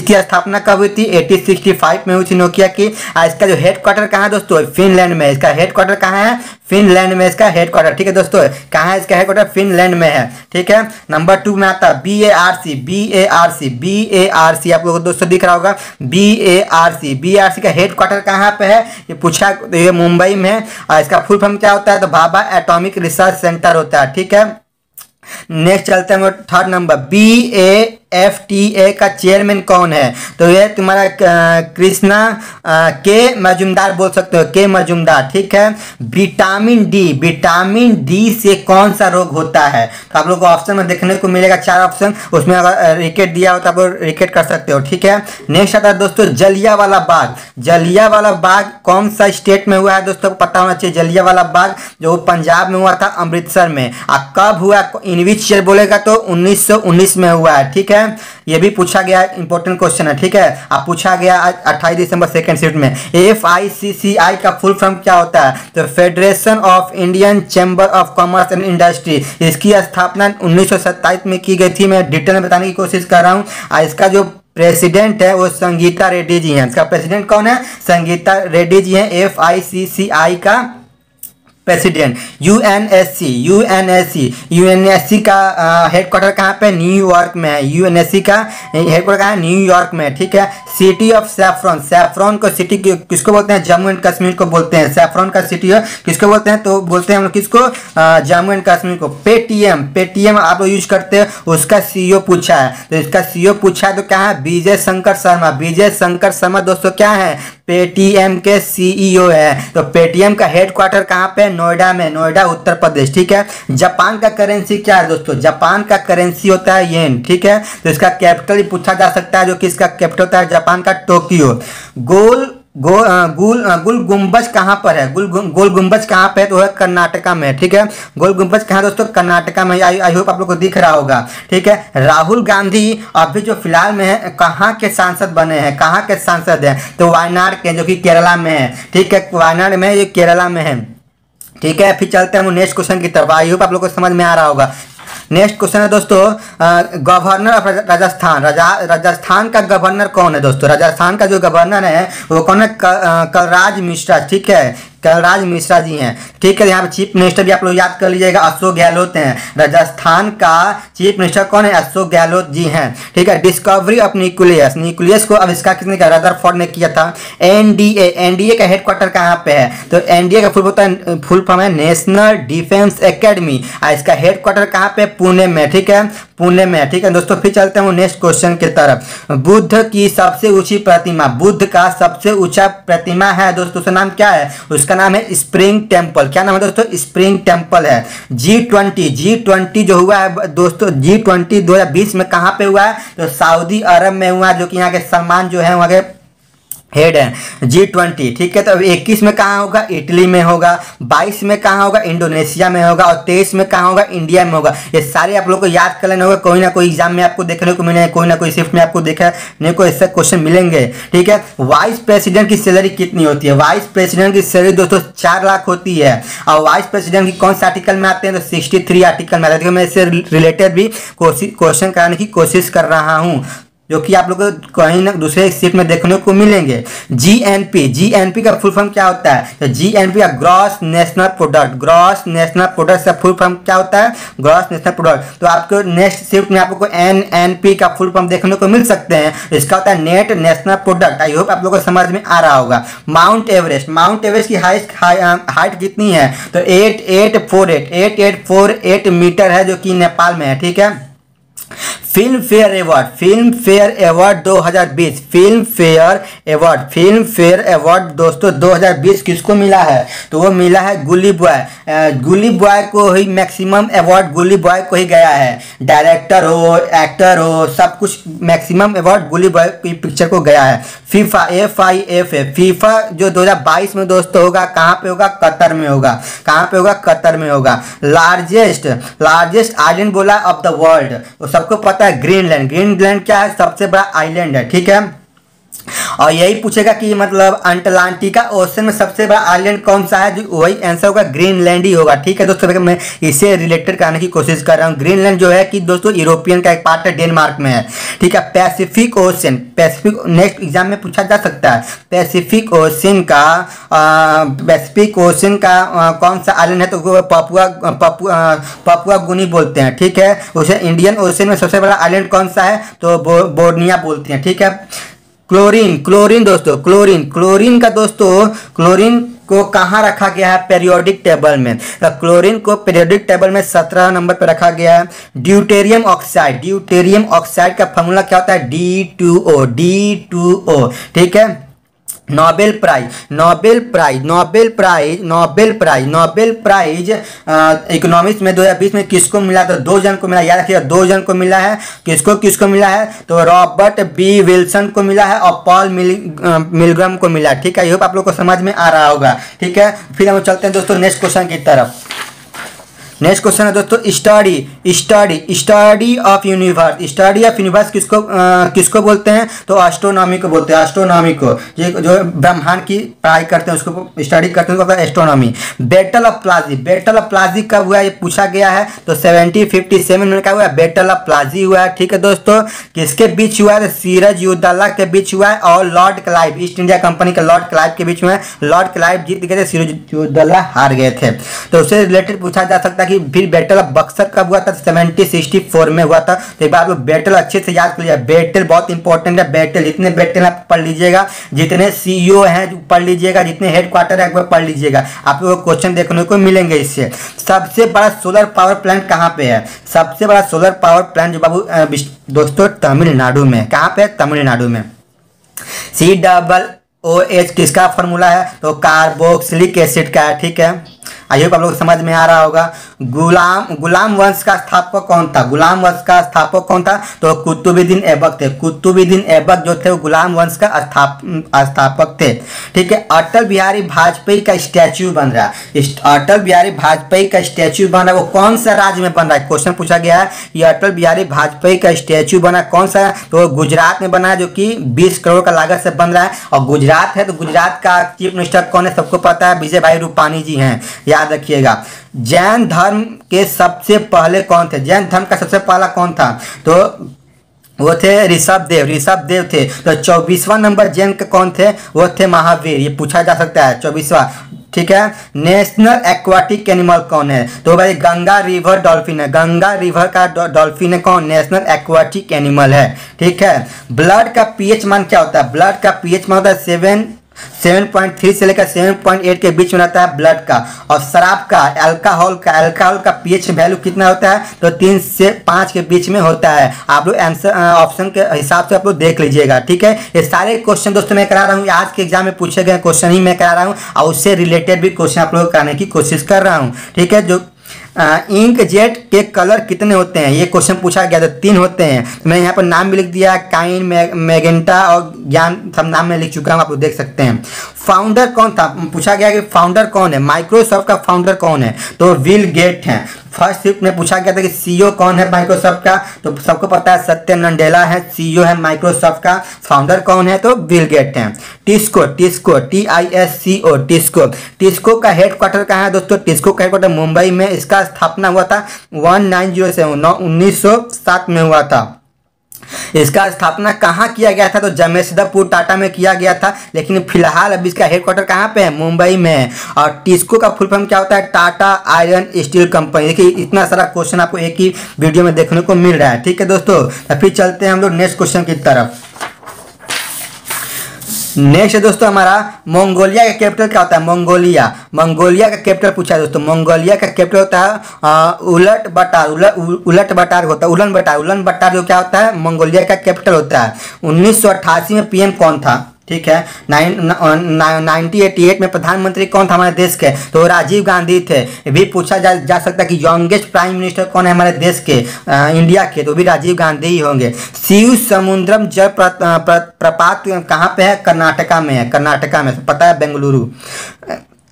इसकी स्थापना कब हुई थी? 1865 में हुई थी नोकिया की। इसका जो हेडक्वार्टर कहाँ है दोस्तों? फिनलैंड में। इसका हेडक्वार्टर कहाँ है? फिनलैंड में इसका हेडक्वार्टर। ठीक है दोस्तों, कहाँ है इसका हेडक्वार्टर? फिनलैंड में है। ठीक है, नंबर 2 में आता है BARC। BARC आप लोगों को दोस्तों दिख रहा होगा, BARC का हेडक्वार्टर कहाँ पे है? ये पूछा, ये मुंबई में है। और इसका फुल फॉर्म क्या होता है? तो भाभा एटॉमिक रिसर्च सेंटर होता है। ठीक है, नेक्स्ट चलते हैं थर्ड नंबर, BAFTA का चेयरमैन कौन है? तो ये तुम्हारा कृष्णा के मजूमदार बोल सकते हो, के मजूमदार। ठीक है, विटामिन डी से कौन सा रोग होता है? तो आप लोग को ऑप्शन में देखने को मिलेगा 4 ऑप्शन, उसमें अगर रिकेट दिया हो तो आप लोग रिकेट कर सकते हो। ठीक है, नेक्स्ट आता है दोस्तों जलियांवाला बाग कौन सा स्टेट में हुआ है? दोस्तों पता होना चाहिए, जलियांवाला बाग जो पंजाब में हुआ था, अमृतसर में। कब हुआ? इन विच ईयर बोलेगा तो 1919 में हुआ है। ठीक है, ये भी पूछा गया, इंपॉर्टेंट क्वेश्चन है। ठीक है, अब पूछा गया 28 दिसंबर सेकंड शिफ्ट में, FICCI का फुल फॉर्म क्या होता है? तो federation of Indian chamber of commerce and industry. इसकी स्थापना 1927 में की गई थी। मैं डिटेल में बताने की कोशिश कर रहा हूँ। इसका जो प्रेसिडेंट है वो संगीता रेड्डी जी हैं। इसका प्रेसिडेंट कौन है? संगीता रेड्डी जी हैं, FICCI का प्रेसिडेंट। यूएनएससी का हेडक्वार्टर कहाँ पे? न्यूयॉर्क में है। यूएनएससी का हेडक्वार्टर कहाँ है? न्यूयॉर्क में। ठीक है, सिटी ऑफ सैफरॉन को सिटी किसको बोलते हैं? जम्मू एंड कश्मीर को बोलते हैं। सैफरॉन का सिटी किसको बोलते हैं? तो बोलते हैं हम लोग किसको? जम्मू एंड कश्मीर को। पेटीएम आप लोग यूज करते हैं, उसका CEO पूछा है। तो इसका CEO पूछा है तो क्या है? विजय शंकर शर्मा दोस्तों क्या है? पेटीएम के CEO है। तो पेटीएम का हेडक्वार्टर कहाँ पे? नोएडा में, नोएडा उत्तर प्रदेश। ठीक है, जापान का करेंसी क्या है दोस्तों? जापान का करेंसी होता है येन। ठीक है, तो इसका कैपिटल पूछा जा सकता है, जो कि इसका कैपिटल होता है जापान का टोक्यो। गोल गुंबज कहाँ पर है? गोल गुंबज कहाँ पे है? तो है कर्नाटका में। ठीक है, गोल गुंबज कहाँ दोस्तों? कर्नाटका में। आई होप आप लोग को दिख रहा होगा। ठीक है, राहुल गांधी अभी जो फिलहाल में है कहाँ के सांसद बने हैं? कहाँ के सांसद हैं? तो वायनाड के, जो कि केरला में है। ठीक है, वायनाड में, ये केरला में है। ठीक है, फिर चलते हैं हम नेक्स्ट क्वेश्चन की तरफ। आई होप आप लोग को समझ में आ रहा होगा। नेक्स्ट क्वेश्चन है दोस्तों, गवर्नर ऑफ राजस्थान। राजस्थान का गवर्नर कौन है दोस्तों? राजस्थान का जो गवर्नर है वो कौन है? कलराज मिश्रा। ठीक है, कलराज मिश्रा जी हैं। ठीक है, यहाँ पे चीफ मिनिस्टर भी आप लोग याद कर लीजिएगा, अशोक गहलोत हैं। राजस्थान का चीफ मिनिस्टर कौन है? अशोक गहलोत जी हैं। ठीक है, डिस्कवरी ऑफ न्यूक्लियस को आविष्कार किसने किया? रदरफोर्ड ने किया था। एनडीए का हेडक्वार्टर कहाँ पे है? तो एनडीए का फुल फॉर्म है नेशनल डिफेंस एकेडमी। इसका हेडक्वार्टर कहाँ पे? पुणे में। ठीक है, पुणे में। ठीक है दोस्तों, फिर चलते हैं नेक्स्ट क्वेश्चन की तरफ। बुद्ध की सबसे ऊंची प्रतिमा, बुद्ध का सबसे ऊंचा प्रतिमा है दोस्तों, उसका नाम क्या है? उसका नाम है स्प्रिंग टेम्पल। क्या नाम है दोस्तों? स्प्रिंग टेम्पल है। G20 जो हुआ है दोस्तों, G20 2020 में कहाँ पे हुआ है? तो सऊदी अरब में हुआ, जो कि यहाँ के सलमान जो है वहाँ के हेड है। G20। ठीक है, तो 21 में कहाँ होगा? इटली में होगा। 22 में कहाँ होगा? इंडोनेशिया में होगा। और 23 में कहाँ होगा? इंडिया में होगा। ये सारे आप लोग को याद कर लेना होगा, कोई ना कोई एग्जाम में आपको देखने को मिलेंगे, कोई ना कोई शिफ्ट में आपको देखने को ऐसे क्वेश्चन मिलेंगे। ठीक है, वाइस प्रेसिडेंट की सैलरी कितनी होती है? वाइस प्रेसिडेंट की सैलरी दोस्तों 4 लाख होती है। और वाइस प्रेसिडेंट की कौन सा आर्टिकल में आते हैं? तो 63 आर्टिकल में आते हैं। मैं इससे रिलेटेड भी क्वेश्चन कराने की कोशिश कर रहा हूँ, जो कि आप लोग को कहीं ना दूसरे शिफ्ट में देखने को मिलेंगे। जीएनपी का फुल फॉर्म क्या होता है? तो जीएनपी का ग्रॉस नेशनल प्रोडक्ट का फुल फॉर्म क्या होता है? Gross national product. तो आपको नेक्स्ट शिफ्ट में आपको एनएनपी का फुल फॉर्म देखने को मिल सकते हैं। इसका होता है net national product. I hope आप लोगों को समझ में आ रहा होगा। माउंट एवरेस्ट की हाइट कितनी है? तो 8848 मीटर है, जो कि नेपाल में है। ठीक है, film fair award 2020, film fair award दोस्तों 2020 किसको मिला है? तो वो मिला है गुली बॉय को ही मैक्सिमम अवार्ड गुली बॉय को ही गया है। डायरेक्टर हो, एक्टर हो, सब कुछ मैक्सिमम अवार्ड गुली बॉय की पिक्चर को गया है। फीफा जो 2022 में दोस्तों होगा, कहाँ पे होगा? कतर में होगा। कहाँ पे होगा? कतर में होगा। लार्जेस्ट आइलैंड बोला ऑफ द वर्ल्ड, वो सबको पता है ग्रीनलैंड क्या है? सबसे बड़ा आइलैंड है। ठीक है, और यही पूछेगा कि मतलब अंटार्कटिका ओशन में सबसे बड़ा आइलैंड कौन सा है, वही आंसर होगा ग्रीनलैंड ही होगा। ठीक है दोस्तों, मैं इसे रिलेटेड कराने की कोशिश कर रहा हूँ। ग्रीनलैंड जो है कि दोस्तों यूरोपियन का एक पार्ट है, डेनमार्क में है। ठीक है, Pacific ocean, Pacific next exam में पूछा जा सकता है। पैसिफिक ओशन का कौन सा आइलैंड है, तो वो पपुआ गुनी बोलते हैं। ठीक है, उसे इंडियन ओशन में सबसे बड़ा आइलैंड कौन सा है, तो बोर्निया बोलते हैं। ठीक है, क्लोरीन दोस्तों, क्लोरीन को कहाँ रखा गया है, पीरियोडिक टेबल में। तो क्लोरीन को पीरियोडिक टेबल में 17 नंबर पर रखा गया है। ड्यूटेरियम ऑक्साइड का फॉर्मूला क्या होता है, D2O। ठीक है, नोबेल प्राइज इकोनॉमिक्स में 2020 में किसको मिला, तो 2 जन को मिला, याद रखिएगा 2 जन को मिला है। किसको मिला है, तो रॉबर्ट बी विल्सन को मिला है और पॉल मिलग्राम को मिला। ठीक है, ये आप लोग को समझ में आ रहा होगा। ठीक है, फिर हम चलते हैं दोस्तों नेक्स्ट क्वेश्चन की तरफ। नेक्स्ट क्वेश्चन है दोस्तों, स्टडी ऑफ यूनिवर्स किसको बोलते हैं, तो एस्ट्रोनॉमी को बोलते हैं। एस्ट्रोनॉमी को जो ब्रह्मांड की पढ़ाई करते हैं उसको स्टडी करते हैं, उसको एस्ट्रोनॉमी। बैटल ऑफ प्लाजी कब हुआ, ये पूछा गया है, तो 1757 में क्या हुआ, बैटल ऑफ प्लाजी हुआ है। ठीक है दोस्तों, किसके बीच हुआ है, सिराजुद्दौला के बीच हुआ है और Lord Clive, east India company के लॉर्ड क्लाइव के बीच में। लॉर्ड क्लाइव जीत गए थे, सिराजुद्दौला हार गए थे। तो उससे रिलेटेड पूछा जा सकता है कि फिर बैटल ऑफ बक्सर कब हुआ था, 1764 में हुआ था। तो एक बार आप लोग बैटल अच्छे से याद कर लिया, बैटल बहुत इंपॉर्टेंट है। बैटल जितने बैटल आप पढ़ लीजिएगा, जितने सीईओ हैं पढ़ लीजिएगा, जितने हेडक्वार्टर है पढ़ लीजिएगा, आप लोगों को क्वेश्चन देखने को मिलेंगे इससे। सबसे बड़ा सोलर पावर प्लांट कहाँ पे है, सबसे बड़ा सोलर पावर प्लांट जो बाबू दोस्तों तमिलनाडु में। कहाँ पे है, तमिलनाडु में। COOH किसका फॉर्मूला है, तो कार्बोक्सिलिक एसिड का है। ठीक है, आई होप आप लोग समझ में आ रहा होगा। गुलाम वंश का स्थापक कौन था, तो कुतुबुद्दीन ऐबक थे। कुतुबुद्दीन ऐबक जो थे वो गुलाम वंश का स्थापक थे। ठीक है, अटल बिहारी वाजपेयी का स्टैच्यू बन रहा है। अटल बिहारी वाजपेयी का स्टैच्यू बन रहा है, वो कौन सा राज्य में बन रहा है, क्वेश्चन पूछा गया है। ये अटल बिहारी वाजपेयी का स्टैच्यू बना कौन सा है, तो गुजरात में बना है, जो कि 20 करोड़ का लागत से बन रहा है। और गुजरात है तो गुजरात का चीफ मिनिस्टर कौन है, सबको पता है, विजय भाई रूपानी जी हैं, याद रखिएगा। जैन धर्म के सबसे पहले कौन थे, जैन धर्म का सबसे पहला कौन था, तो वो थे ऋषभ देव थे। तो 24वां नंबर जैन के कौन थे, वो थे महावीर। ये पूछा जा सकता है 24वां। ठीक है, नेशनल एक्वाटिक एनिमल कौन है, तो भाई गंगा रिवर डॉल्फिन है। गंगा रिवर का डॉल्फिन है कौन, नेशनल एक्वाटिक एनिमल है। ठीक है, ब्लड का पीएच मान क्या होता है, ब्लड का पीएच मान होता है 7.3 से लेकर 7.8 के बीच में रहता है ब्लड का। और शराब का अल्कोहल का पीएच वैल्यू कितना होता है, तो 3 से 5 के बीच में होता है। आप लोग आंसर ऑप्शन के हिसाब से आप लोग देख लीजिएगा। ठीक है, ये सारे क्वेश्चन दोस्तों मैं करा रहा हूँ, आज के एग्जाम में पूछे गए क्वेश्चन ही मैं करा रहा हूँ और उससे रिलेटेड भी क्वेश्चन आप लोग कराने की कोशिश कर रहा हूँ। ठीक है, जो इंक जेट के कलर कितने होते हैं, ये क्वेश्चन पूछा गया था, 3 होते हैं। मैं यहाँ पर नाम भी लिख दिया, काइन, मैजेंटा और ज्ञान, सब नाम में लिख चुका हूँ, आप लोग देख सकते हैं। फाउंडर कौन था, पूछा गया कि फाउंडर कौन है, माइक्रोसॉफ्ट का फाउंडर कौन है, तो बिल गेट हैं। फर्स्ट शिफ्ट में पूछा गया था कि सीईओ कौन है माइक्रोसॉफ्ट का, तो सबको पता है सत्य नाडेला है सीईओ है माइक्रोसॉफ्ट का। फाउंडर कौन है, तो बिल गेट हैं। टिस्को टिस्को का हेडक्वार्टर कहाँ है दोस्तों, टिस्को का हेडक्वार्टर मुंबई में। इसका स्थापना हुआ था 1907 में हुआ था। इसका स्थापना कहाँ किया गया था, तो जमशेदपुर टाटा में किया गया था, लेकिन फिलहाल अब इसका हेडक्वार्टर कहाँ पे है, मुंबई में है। और टिस्को का फुल फॉर्म क्या होता है, टाटा आयरन स्टील कंपनी। देखिए इतना सारा क्वेश्चन आपको एक ही वीडियो में देखने को मिल रहा है। ठीक है दोस्तों, तो फिर चलते हैं हम लोग नेक्स्ट क्वेश्चन की तरफ। नेक्स्ट है दोस्तों हमारा, मंगोलिया का कैपिटल क्या होता है, मंगोलिया का कैपिटल पूछा है दोस्तों। मंगोलिया का कैपिटल होता है उलन बटार जो क्या होता है, मंगोलिया का कैपिटल होता है। 1988 में पीएम कौन था, ठीक है। 1988 में प्रधानमंत्री कौन था हमारे देश के, तो राजीव गांधी थे। भी पूछा जा सकता है कि यंगेस्ट प्राइम मिनिस्टर कौन है हमारे देश के, इंडिया के, तो भी राजीव गांधी ही होंगे। शिव समुद्रम जल प्रपात कहाँ पे है, कर्नाटका में है, कर्नाटका में, पता है बेंगलुरु।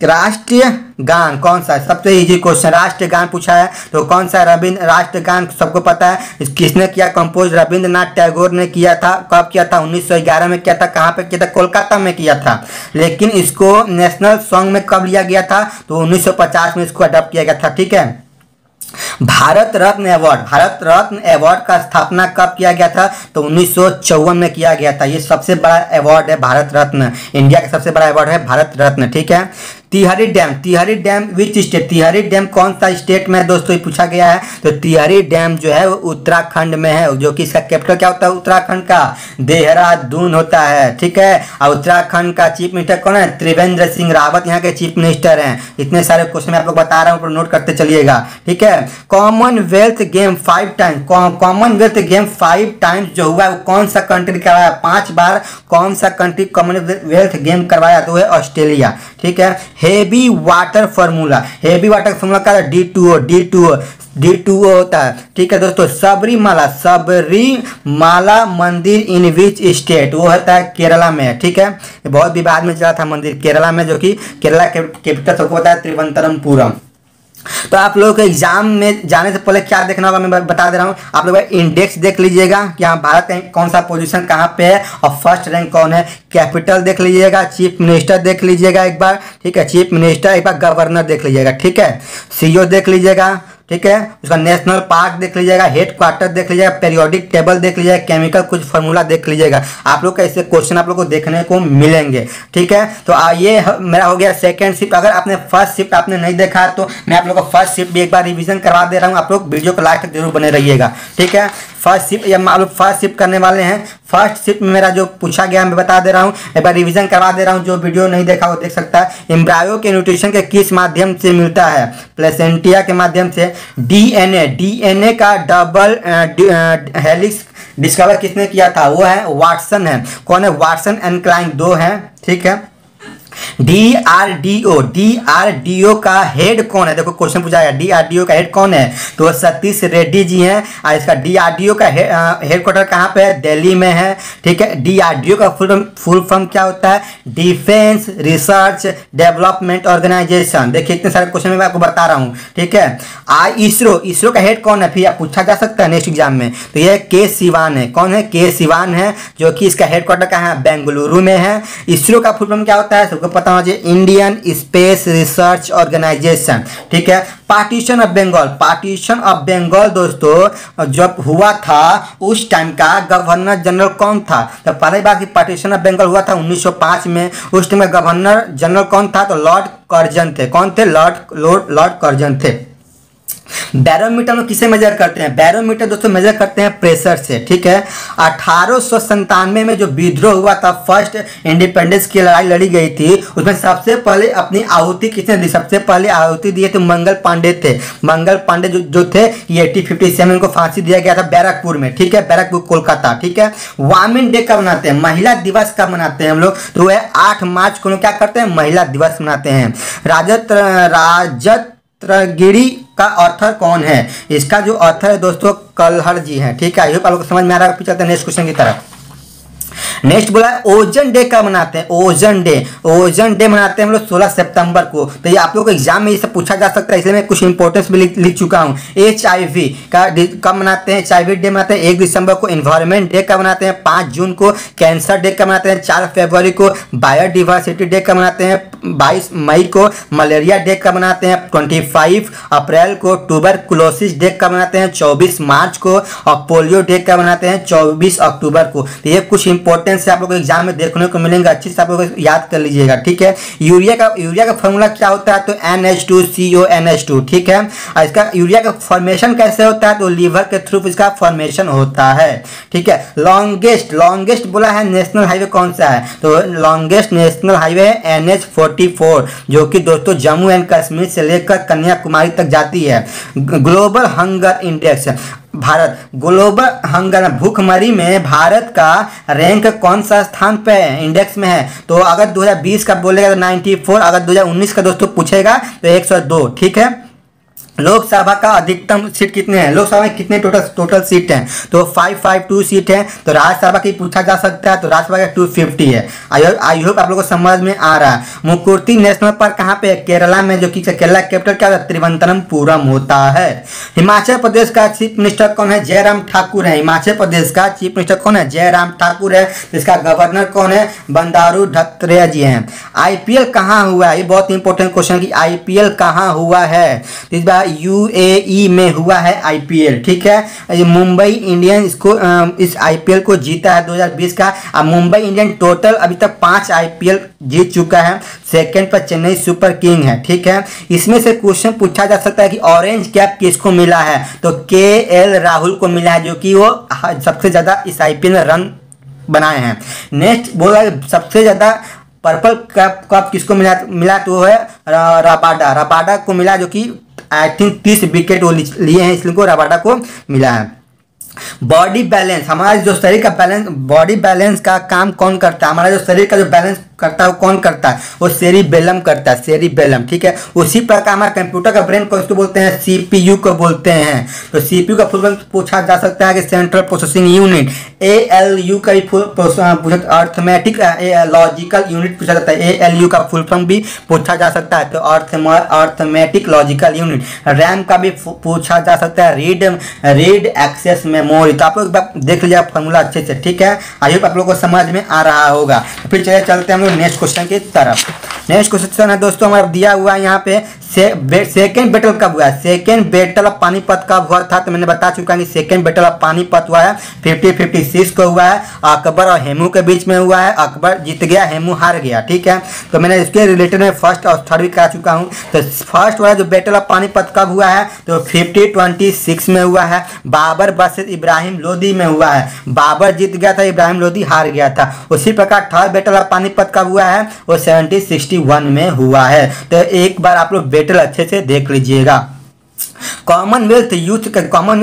राष्ट्रीय गान कौन सा है? सबसे इजी क्वेश्चन, राष्ट्रीय गान पूछा है तो कौन सा रविंद्र राष्ट्रीय गान सबको पता है। किसने किया कंपोज? रविंद्रनाथ टैगोर ने किया था। कब किया था? 1911 में किया था। कहाँ पे किया था? कोलकाता में किया था। लेकिन इसको नेशनल सॉन्ग में कब लिया गया था? तो 1950 में इसको अडॉप्ट किया गया था। ठीक है। भारत रत्न अवार्ड का स्थापना कब किया गया था? तो 1954 में किया गया था। ये सबसे बड़ा अवार्ड है भारत रत्न, इंडिया का सबसे बड़ा अवार्ड है भारत रत्न। ठीक है। तिहारी डैम विच स्टेट? तिहारी डैम कौन सा स्टेट में है दोस्तों, ये पूछा गया है। तो तिहारी डैम जो है वो उत्तराखंड में है, जो कि इसका कैपिटल क्या होता है उत्तराखंड का? देहरादून होता है। ठीक है। और उत्तराखंड का चीफ मिनिस्टर कौन है? त्रिवेंद्र सिंह रावत यहाँ के चीफ मिनिस्टर हैं। इतने सारे क्वेश्चन मैं आप लोग बता रहा हूँ, नोट करते चलिएगा। ठीक है। Commonwealth game 5 times, Commonwealth game 5 times जो हुआ है वो कौन सा कंट्री करवाया? 5 बार कौन सा कंट्री कॉमनवेल्थ गेम करवाया? तो है ऑस्ट्रेलिया। ठीक है। हेवी वाटर फार्मूला क्या है? D2O होता है। ठीक है दोस्तों। सबरीमाला मंदिर इन विच स्टेट? वो होता है केरला में। ठीक है। ये बहुत विवाद में चला था मंदिर केरला में, जो कि केरला कैपिटल सबको पता है तिरुवनंतपुरम। तो आप लोगों को एग्जाम में जाने से पहले क्या देखना होगा मैं बता दे रहा हूँ। आप लोग इंडेक्स देख लीजिएगा कि हाँ भारत का कौन सा पोजीशन कहाँ पे है और फर्स्ट रैंक कौन है। कैपिटल देख लीजिएगा, चीफ मिनिस्टर देख लीजिएगा एक बार। ठीक है। चीफ मिनिस्टर, एक बार गवर्नर देख लीजिएगा। ठीक है। CEO देख लीजिएगा। ठीक है। उसका नेशनल पार्क देख लीजिएगा, हेड क्वार्टर देख लीजिएगा, पेरियोडिक टेबल देख लीजिएगा, केमिकल कुछ फार्मूला देख लीजिएगा। आप लोग का ऐसे क्वेश्चन आप लोग को देखने को मिलेंगे। ठीक है। तो ये मेरा हो गया सेकंड शिफ्ट। अगर आपने फर्स्ट शिफ्ट आपने नहीं देखा तो मैं आप लोग को फर्स्ट शिफ्ट भी एक बार रिवीजन करवा दे रहा हूँ। आप लोग वीडियो को लास्ट तक जरूर बने रहिएगा। ठीक है। फर्स्ट शिफ्ट या आप लोग फर्स्ट शिफ्ट करने वाले हैं। फर्स्ट शिफ्ट में मेरा जो पूछा गया मैं बता दे रहा हूँ, एक बार रिवीजन करवा दे रहा हूँ। जो वीडियो नहीं देखा वो देख सकता है। एम्ब्रायो के न्यूट्रिशन के किस माध्यम से मिलता है? प्लेसेंटिया के माध्यम से। डीएनए का डबल हेलिक्स डिस्कवर किसने किया था? वो है वाटसन है। कौन है? वाटसन एंड क्लाइन 2 है। ठीक है। डीआरडीओ का हेड कौन है? देखो क्वेश्चन पूछा गया डीआरडीओ का हेड कौन है? तो सतीश रेड्डी जी हैं। और इसका डीआरडीओ का हेडक्वार्टर कहाँ पे है? दिल्ली में है। ठीक है। डीआरडीओ का फुल फॉर्म क्या होता है? Defence research development organisation. देखिए इतने सारे क्वेश्चन मैं आपको बता रहा हूँ। ठीक है। इसरो का हेड कौन है? फिर पूछा जा सकता है नेक्स्ट एग्जाम में। तो ये के सिवान है। कौन है? के सिवान है, जो कि इसका हेडक्वार्टर कहाँ है? बेंगलुरु में है। इसरो का फुल फॉर्म क्या होता है? सबको पता होना चाहिए, इंडियन स्पेस रिसर्च ऑर्गेनाइजेशन। ठीक है। पार्टीशन ऑफ बंगाल दोस्तों जब हुआ था उस टाइम का गवर्नर जनरल कौन था? तो पहली बार की पार्टीशन ऑफ बंगाल हुआ था 1905 में। उस टाइम का गवर्नर जनरल कौन था? तो लॉर्ड कर्जन थे। कौन थे? लॉर्ड कर्जन थे। बैरोमीटर में किसे मेजर करते हैं? बैरोमीटर दोस्तों मेजर करते हैं प्रेशर से। ठीक है। 1897 में जो विद्रोह हुआ था, फर्स्ट इंडिपेंडेंस की लड़ाई लड़ी गई थी, उसमें सबसे पहले अपनी आहुति किसने दी? सबसे पहले आहुति दिए थे मंगल पांडे थे। मंगल पांडे जो थे ये 1857 को फांसी दिया गया था बैरकपुर में। ठीक है। बैरकपुर कोलकाता। ठीक है। वुमेन डे कब मनाते हैं? महिला दिवस कब मनाते हैं हम लोग? तो वह 8 मार्च को क्या करते हैं? महिला दिवस मनाते हैं। राजत्रगिरी का ऑथर कौन है? इसका जो ऑथर है दोस्तों कल्हड़ जी हैं। ठीक है। आप लोग को समझ में आ रहा है। चलते हैं नेक्स्ट क्वेश्चन की तरफ। नेक्स्ट बोला ओजन डे कब मनाते हैं? ओजन डे मनाते हैं हम लोग 16 सितंबर को। तो ये आप लोगों को एग्जाम में ये सब पूछा जा सकता है, इसलिए मैं कुछ इंपॉर्टेंस भी लिख चुका हूँ। HIV का कब मनाते हैं? HIV डे मनाते हैं 1 दिसंबर को। इन्वायरमेंट डे कब मनाते हैं? 5 जून को। कैंसर डे कब मनाते हैं? 4 फरवरी को। बायोडिवर्सिटी डे कब मनाते हैं? 22 मई को। मलेरिया डे कब मनाते हैं? 25 अप्रैल को। ट्यूबरकुलोसिस डे कब मनाते हैं? 24 मार्च को। और पोलियो डे कब मनाते हैं? 24 अक्टूबर को। तो ये कुछ इंपॉर्टेंट से आप लोगों को एग्जाम में देखने को मिलेंगे, अच्छे से आप लोगों को याद कर लीजिएगा। ठीक है। यूरिया का फॉर्मूला क्या होता है? तो NH2CONH2। ठीक है। और इसका यूरिया का फॉर्मेशन कैसे होता है? तो लीवर के थ्रू इसका फॉर्मेशन होता है। ठीक है। लॉन्गेस्ट बोला है नेशनल हाईवे कौन सा है? तो लॉन्गेस्ट नेशनल हाईवे है NH44, जो कि दोस्तों जम्मू एंड कश्मीर से लेकर कन्याकुमारी तक जाती है। Global hunger index Bharat, global hunger भूखमरी में भारत का रैंक कौन सा स्थान पे है? इंडेक्स में है। तो अगर 2020 का बोलेगा तो 94, अगर 2019 का दोस्तों पूछेगा तो 102। ठीक है। लोकसभा का अधिकतम सीट कितने हैं, लोकसभा में कितने टोटल सीट हैं, तो 552 सीट है। तो राज्यसभा की पूछा जा सकता है, तो राज्यसभा का 250 है। आई होप आप लोगों को समझ में आ रहा है। मुकुर्ती नेशनल पार्क कहाँ पे है, केरला में, जो कि केरला कैपिटल क्या होता है, तिरुवनंतपुरम होता है। हिमाचल प्रदेश का चीफ मिनिस्टर कौन है, जयराम ठाकुर है। हिमाचल प्रदेश का चीफ मिनिस्टर कौन है, जयराम ठाकुर है। इसका गवर्नर कौन है, बंडारू दत्तात्रेय जी हैं। आईपीएल कहाँ हुआ है, ये बहुत इंपॉर्टेंट क्वेश्चन कि आईपीएल कहाँ हुआ है। इस बार यूएई में हुआ है आईपीएल, ठीक है। मुंबई इंडियंस को इस आईपीएल को जीता है 2020 का। अब मुंबई इंडियन टोटल अभी तक 5 आईपीएल जीत चुका है। सेकंड पर चेन्नई सुपर किंग है, ठीक है। इसमें से क्वेश्चन पूछा जा सकता है कि ऑरेंज कैप किसको मिला है, तो केएल राहुल को मिला है, जो कि वो सबसे ज्यादा इस आईपीएल में रन बनाए हैं। नेक्स्ट बोला सबसे ज्यादा पर्पल कप किसको मिला तो वो है रबाडा को मिला, जो कि आई थिंक 30 विकेट वो लिए हैं, इसलिए रबाडा को मिला है। बॉडी बैलेंस, हमारा जो शरीर का बैलेंस, बॉडी बैलेंस का काम कौन करता है, हमारा जो शरीर का जो बैलेंस करता है वो कौन करता है, वो सेरिबेलम करता है, सेरिबेलम, ठीक है। उसी प्रकार हमारा कंप्यूटर का ब्रेन को इसको बोलते हैं, सीपीयू को बोलते हैं। तो सीपीयू का फुल फॉर्म पूछा जा सकता है कि सेंट्रल प्रोसेसिंग यूनिट। एएलयू का भी पूछा, अर्थमेटिक लॉजिकल यूनिट पूछा जाता है, एएलयू का फुल फॉर्म भी पूछा जा सकता है, तो अर्थमेटिक लॉजिकल यूनिट। रैम का भी पूछा जा सकता है, रीड एक्सेस मेमोरी। तो आप लोग देख लीजिए फॉर्मूला अच्छे से, ठीक है। आई होप आप लोगों को समझ में आ रहा होगा। फिर चलते हैं नेक्स्ट क्वेश्चन की तरफ। नेक्स्ट क्वेश्चन है दोस्तों हमारा दिया हुआ है यहाँ पे, सेकेंड बैटल कब हुआ है, सेकेंड बैटल ऑफ पानीपत कब हुआ था, तो मैंने बता चुका हूँ कि सेकेंड बैटल ऑफ पानीपत हुआ है 5056 को हुआ है। अकबर और हेमू के बीच में हुआ है, अकबर जीत गया, हेमू हार गया, ठीक है। तो मैंने इसके रिलेटेड में फर्स्ट और थर्ड भी करा चुका हूँ। तो फर्स्ट वाला जो बैटल ऑफ पानीपत कब हुआ है, तो 5026 में हुआ है। बाबर वर्सेस इब्राहिम लोदी में हुआ है, बाबर जीत गया था, इब्राहिम लोदी हार गया था। उसी प्रकार थर्ड बैटल ऑफ पानीपत कब हुआ है, वो 1761 में हुआ है। तो एक बार आप लोग बैटल अच्छे से देख लीजिएगा। कॉमनवेल्थ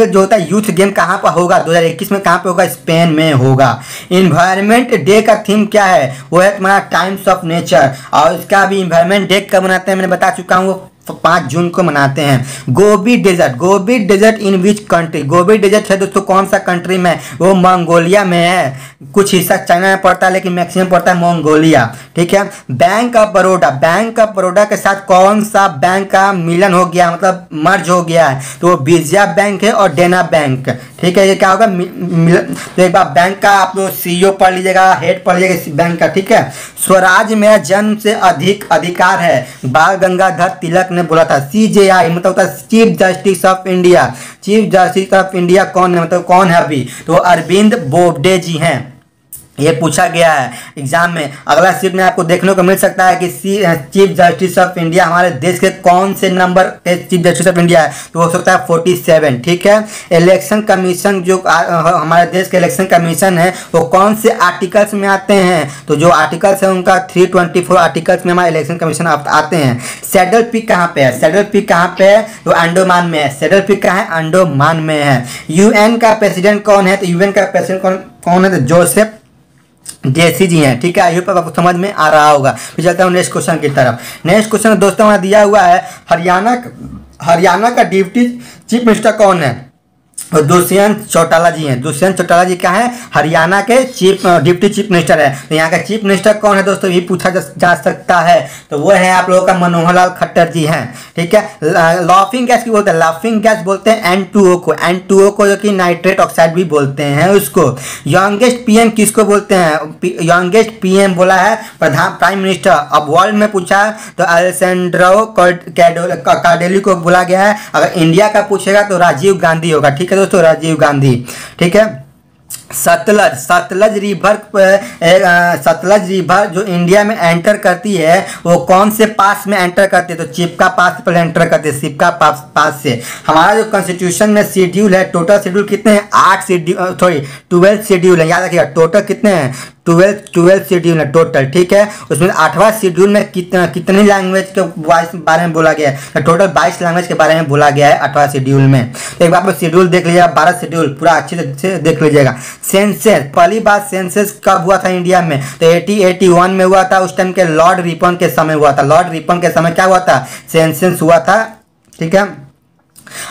जो होता है यूथ गेम कहाँ पर होगा, 2021 में कहाँ पे होगा, स्पेन में होगा। इन्वायरमेंट डे का थीम क्या है, वो है तुम्हारा टाइम्स ऑफ नेचर, और इसका भी इन्वायरमेंट डे कब मनाते हैं मैंने बता चुका हूँ, 5 जून को मनाते हैं। Gobi desert in which country, Gobi desert है दोस्तों कौन सा कंट्री में, वो मंगोलिया में है। कुछ हिस्सा चाइना में पड़ता है लेकिन मैक्सिमम पड़ता है मंगोलिया, ठीक है। बैंक ऑफ बड़ौदा के साथ कौन सा बैंक का मिलन हो गया, मतलब मर्ज हो गया है, तो वो विजया बैंक है और देना बैंक, ठीक है। ये क्या होगा, तो एक बार बैंक का आप लोग सीईओ पढ़ लीजिएगा, हेड पढ़ लीजिएगा इस बैंक का, ठीक है। स्वराज मेरा जन्म से अधिक अधिकार है, बाल गंगाधर तिलक ने बोला था। सीजेआई मतलब होता है chief justice of India, chief justice of India कौन है, मतलब कौन है अभी, तो अरविंद बोबडे जी हैं। ये पूछा गया है एग्जाम में। अगला सीट में आपको देखने को मिल सकता है कि चीफ जस्टिस ऑफ इंडिया हमारे देश के कौन से नंबर के चीफ जस्टिस ऑफ इंडिया है, तो हो सकता है 47, ठीक है। इलेक्शन कमीशन जो हमारे देश के इलेक्शन कमीशन है वो कौन से आर्टिकल्स में आते हैं, तो जो आर्टिकल्स है उनका 324 आर्टिकल्स में हमारे इलेक्शन कमीशन आते हैं। सैडल पीक कहाँ पे है, सैडल पीक कहाँ पे है, तो अंडोमान में है। सैडल पीक कहाँ है, अंडोमान में है। यूएन का प्रेसिडेंट कौन है, तो यूएन का प्रेसिडेंट कौन है, तो जोसेफ जैसी जी हैं, ठीक है। आई होप आपको समझ में आ रहा होगा। फिर चलता हूँ नेक्स्ट क्वेश्चन की तरफ। नेक्स्ट क्वेश्चन दोस्तों हमारा दिया हुआ है, हरियाणा का डिप्टी चीफ मिनिस्टर कौन है, और दुष्यंत चौटाला जी हैं। दुष्यंत चौटाला जी क्या है, हरियाणा के डिप्टी चीफ मिनिस्टर है। तो यहाँ का चीफ मिनिस्टर कौन है दोस्तों, ये पूछा जा सकता है, तो वो है आप लोगों का मनोहर लाल खट्टर जी हैं, ठीक है। लाफिंग गैस की बोलते हैं, लाफिंग गैस बोलते हैं N2O को, जो कि नाइट्रेट ऑक्साइड भी बोलते हैं उसको। यंगेस्ट पीएम किसको बोलते हैं, यंगेस्ट पीएम बोला है प्राइम मिनिस्टर। अब वर्ल्ड में पूछा तो अलेक्जेंड्रो कार्डेली को बोला गया है। अगर इंडिया का पूछेगा तो राजीव गांधी होगा, ठीक है दोस्तों, राजीव गांधी, ठीक है। सतलज रिवर जो इंडिया में एंटर करती है वो कौन से पास में एंटर करती है, तो चिपका पास पर एंटर करती है, चिपका पास से। हमारा जो कॉन्स्टिट्यूशन में शेड्यूल है, टोटल शेड्यूल कितने हैं, 12 शेड्यूल है, याद रखिएगा टोटल कितने हैं, 12 शेड्यूल है टोटल, ठीक है। उसमें 8वां शेड्यूल में कितनी लैंग्वेज के बारे में बोला गया है, टोटल 22 लैंग्वेज के बारे में बोला गया है 8वां शेड्यूल में। तो एक बार आप शेड्यूल देख लीजिएगा, 12 शेड्यूल पूरा अच्छे से देख लीजिएगा। सेंसस, पहली बार सेंसस कब हुआ था इंडिया में, तो 81 में हुआ था, उस टाइम के लॉर्ड रिपन के समय हुआ था। लॉर्ड रिपन के समय क्या हुआ था, सेंसस हुआ था, ठीक है।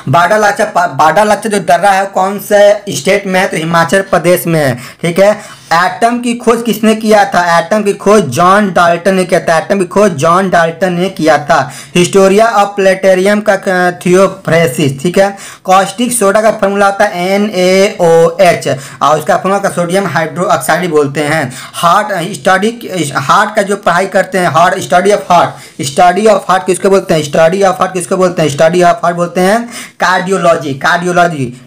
बाडालाचा जो दर्रा है कौन से स्टेट में है, तो हिमाचल प्रदेश में है। ठीक है। एटम की खोज किसने किया था? एटम की खोज जॉन डाल्टन ने किया था। एटम की खोज जॉन डाल्टन ने किया था। हिस्टोरिया ऑफ प्लेटेरियम का थियोफ्रेसिस। ठीक है। कॉस्टिक सोडा का फॉर्मूला होता है NaOH और उसका फॉर्मूला का सोडियम हाइड्रोक्साइड बोलते हैं। हार्ट का जो पढ़ाई करते हैं, हार्ट स्टडी ऑफ हार्ट किसको बोलते हैं? स्टडी ऑफ हार्ट बोलते हैं कार्डियोलॉजी।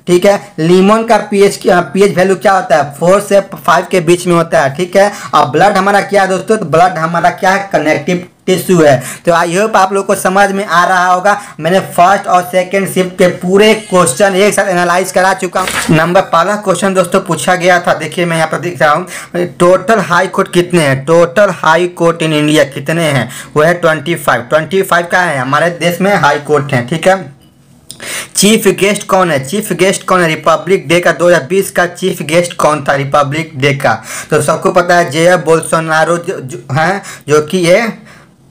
ठीक है। लीमन का पीएच वैल्यू क्या होता है? 4 से 5 के बीच में होता है। ठीक है। और ब्लड हमारा क्या है दोस्तों? तो ब्लड हमारा क्या है? कनेक्टिव टिश्यू है। तो आई होप आप लोग को समझ में आ रहा होगा। मैंने फर्स्ट और सेकंड शिफ्ट के पूरे क्वेश्चन एक साथ एनालाइज करा चुका हूँ। नंबर पहला क्वेश्चन दोस्तों पूछा गया था, देखिए मैं यहाँ पर दिख रहा हूँ, टोटल हाई कोर्ट कितने हैं? Total high court in India कितने हैं? वो है 25 का है हमारे देश में हाई कोर्ट है। ठीक है। चीफ गेस्ट कौन है? रिपब्लिक डे का 2020 का चीफ गेस्ट कौन था रिपब्लिक डे का? तो सबको पता है जेयर बोल्सोनारो हैं, जो कि ये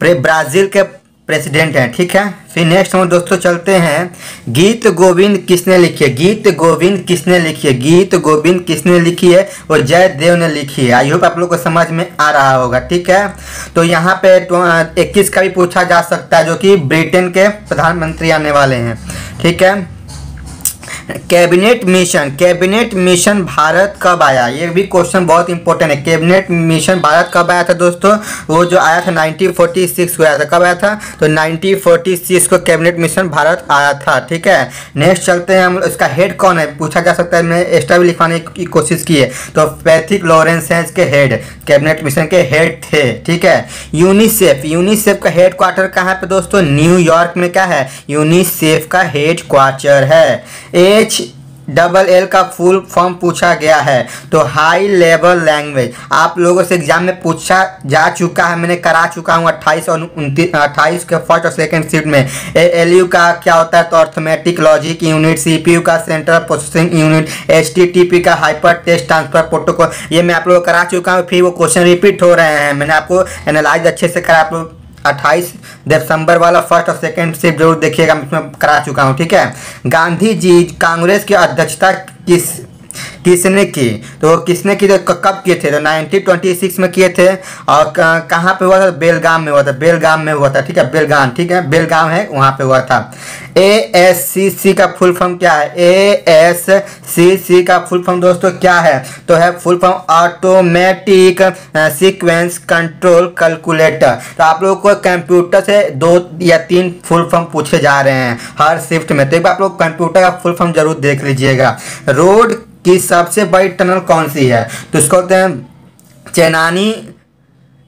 ब्राज़ील के प्रेसिडेंट हैं। ठीक है। फिर नेक्स्ट हम दोस्तों चलते हैं, गीत गोविंद किसने लिखी है? वो जयदेव ने लिखी है। आई होप आप लोग को समझ में आ रहा होगा। ठीक है। तो यहाँ पे 21 का भी पूछा जा सकता है, जो कि ब्रिटेन के प्रधानमंत्री आने वाले हैं। ठीक है। कैबिनेट मिशन भारत कब आया? ये भी क्वेश्चन बहुत इंपॉर्टेंट है। कैबिनेट मिशन भारत कब आया था दोस्तों? वो जो आया था 1946 को आया था। कब आया था? तो 1946 को कैबिनेट मिशन भारत आया था। ठीक है। नेक्स्ट चलते हैं हम, इसका हेड कौन है पूछा जा सकता है। मैंने एक्स्ट्रा भी लिखवाने की कोशिश की है। तो पैट्रिक लॉरेंस हैं इसके हेड, कैबिनेट मिशन के हेड थे। ठीक है। यूनिसेफ का हेड क्वार्टर कहाँ पे दोस्तों? न्यूयॉर्क में क्या है? यूनिसेफ का हेड क्वार्टर है। HLL का फुल फॉर्म पूछा गया है, तो हाई लेवल लैंग्वेज। आप लोगों से एग्जाम में पूछा जा चुका है, मैंने करा चुका हूँ 28 और 28 के फर्स्ट और सेकंड शिफ्ट में। ALU का क्या होता है? तो अर्थमेटिक लॉजिक यूनिट। CPU का सेंट्रल प्रोसेसिंग यूनिट। HTTP का हाइपर टेक्स्ट ट्रांसफर प्रोटोकॉल। ये मैं आप लोगों को करा चुका हूँ, फिर वो क्वेश्चन रिपीट हो रहे हैं। मैंने आपको एनालाइज अच्छे से करा। आप लोग 28 दिसंबर वाला फर्स्ट और सेकंड शिफ्ट जरूर देखिएगा, मैं इसमें करा चुका हूँ। ठीक है। गांधी जी कांग्रेस की अध्यक्षता किसने की? तो किसने की? तो कब किए थे? तो 1926 में किए थे। और कहाँ पे हुआ था? बेलगाम में हुआ था। ठीक है। बेलगाम है, वहाँ पे हुआ था। ASCC का फुल फॉर्म क्या है? ASCC का फुल फॉर्म दोस्तों क्या है? तो है full form automatic sequence control calculator. तो आप लोगों को कंप्यूटर से 2 या 3 फुल फॉर्म पूछे जा रहे हैं हर शिफ्ट में, तो एक बार आप लोग कंप्यूटर का फुल फॉर्म जरूर देख लीजिएगा। रोड की सबसे बड़ी टनल कौन सी है? तो इसको बोलते हैं चेनानी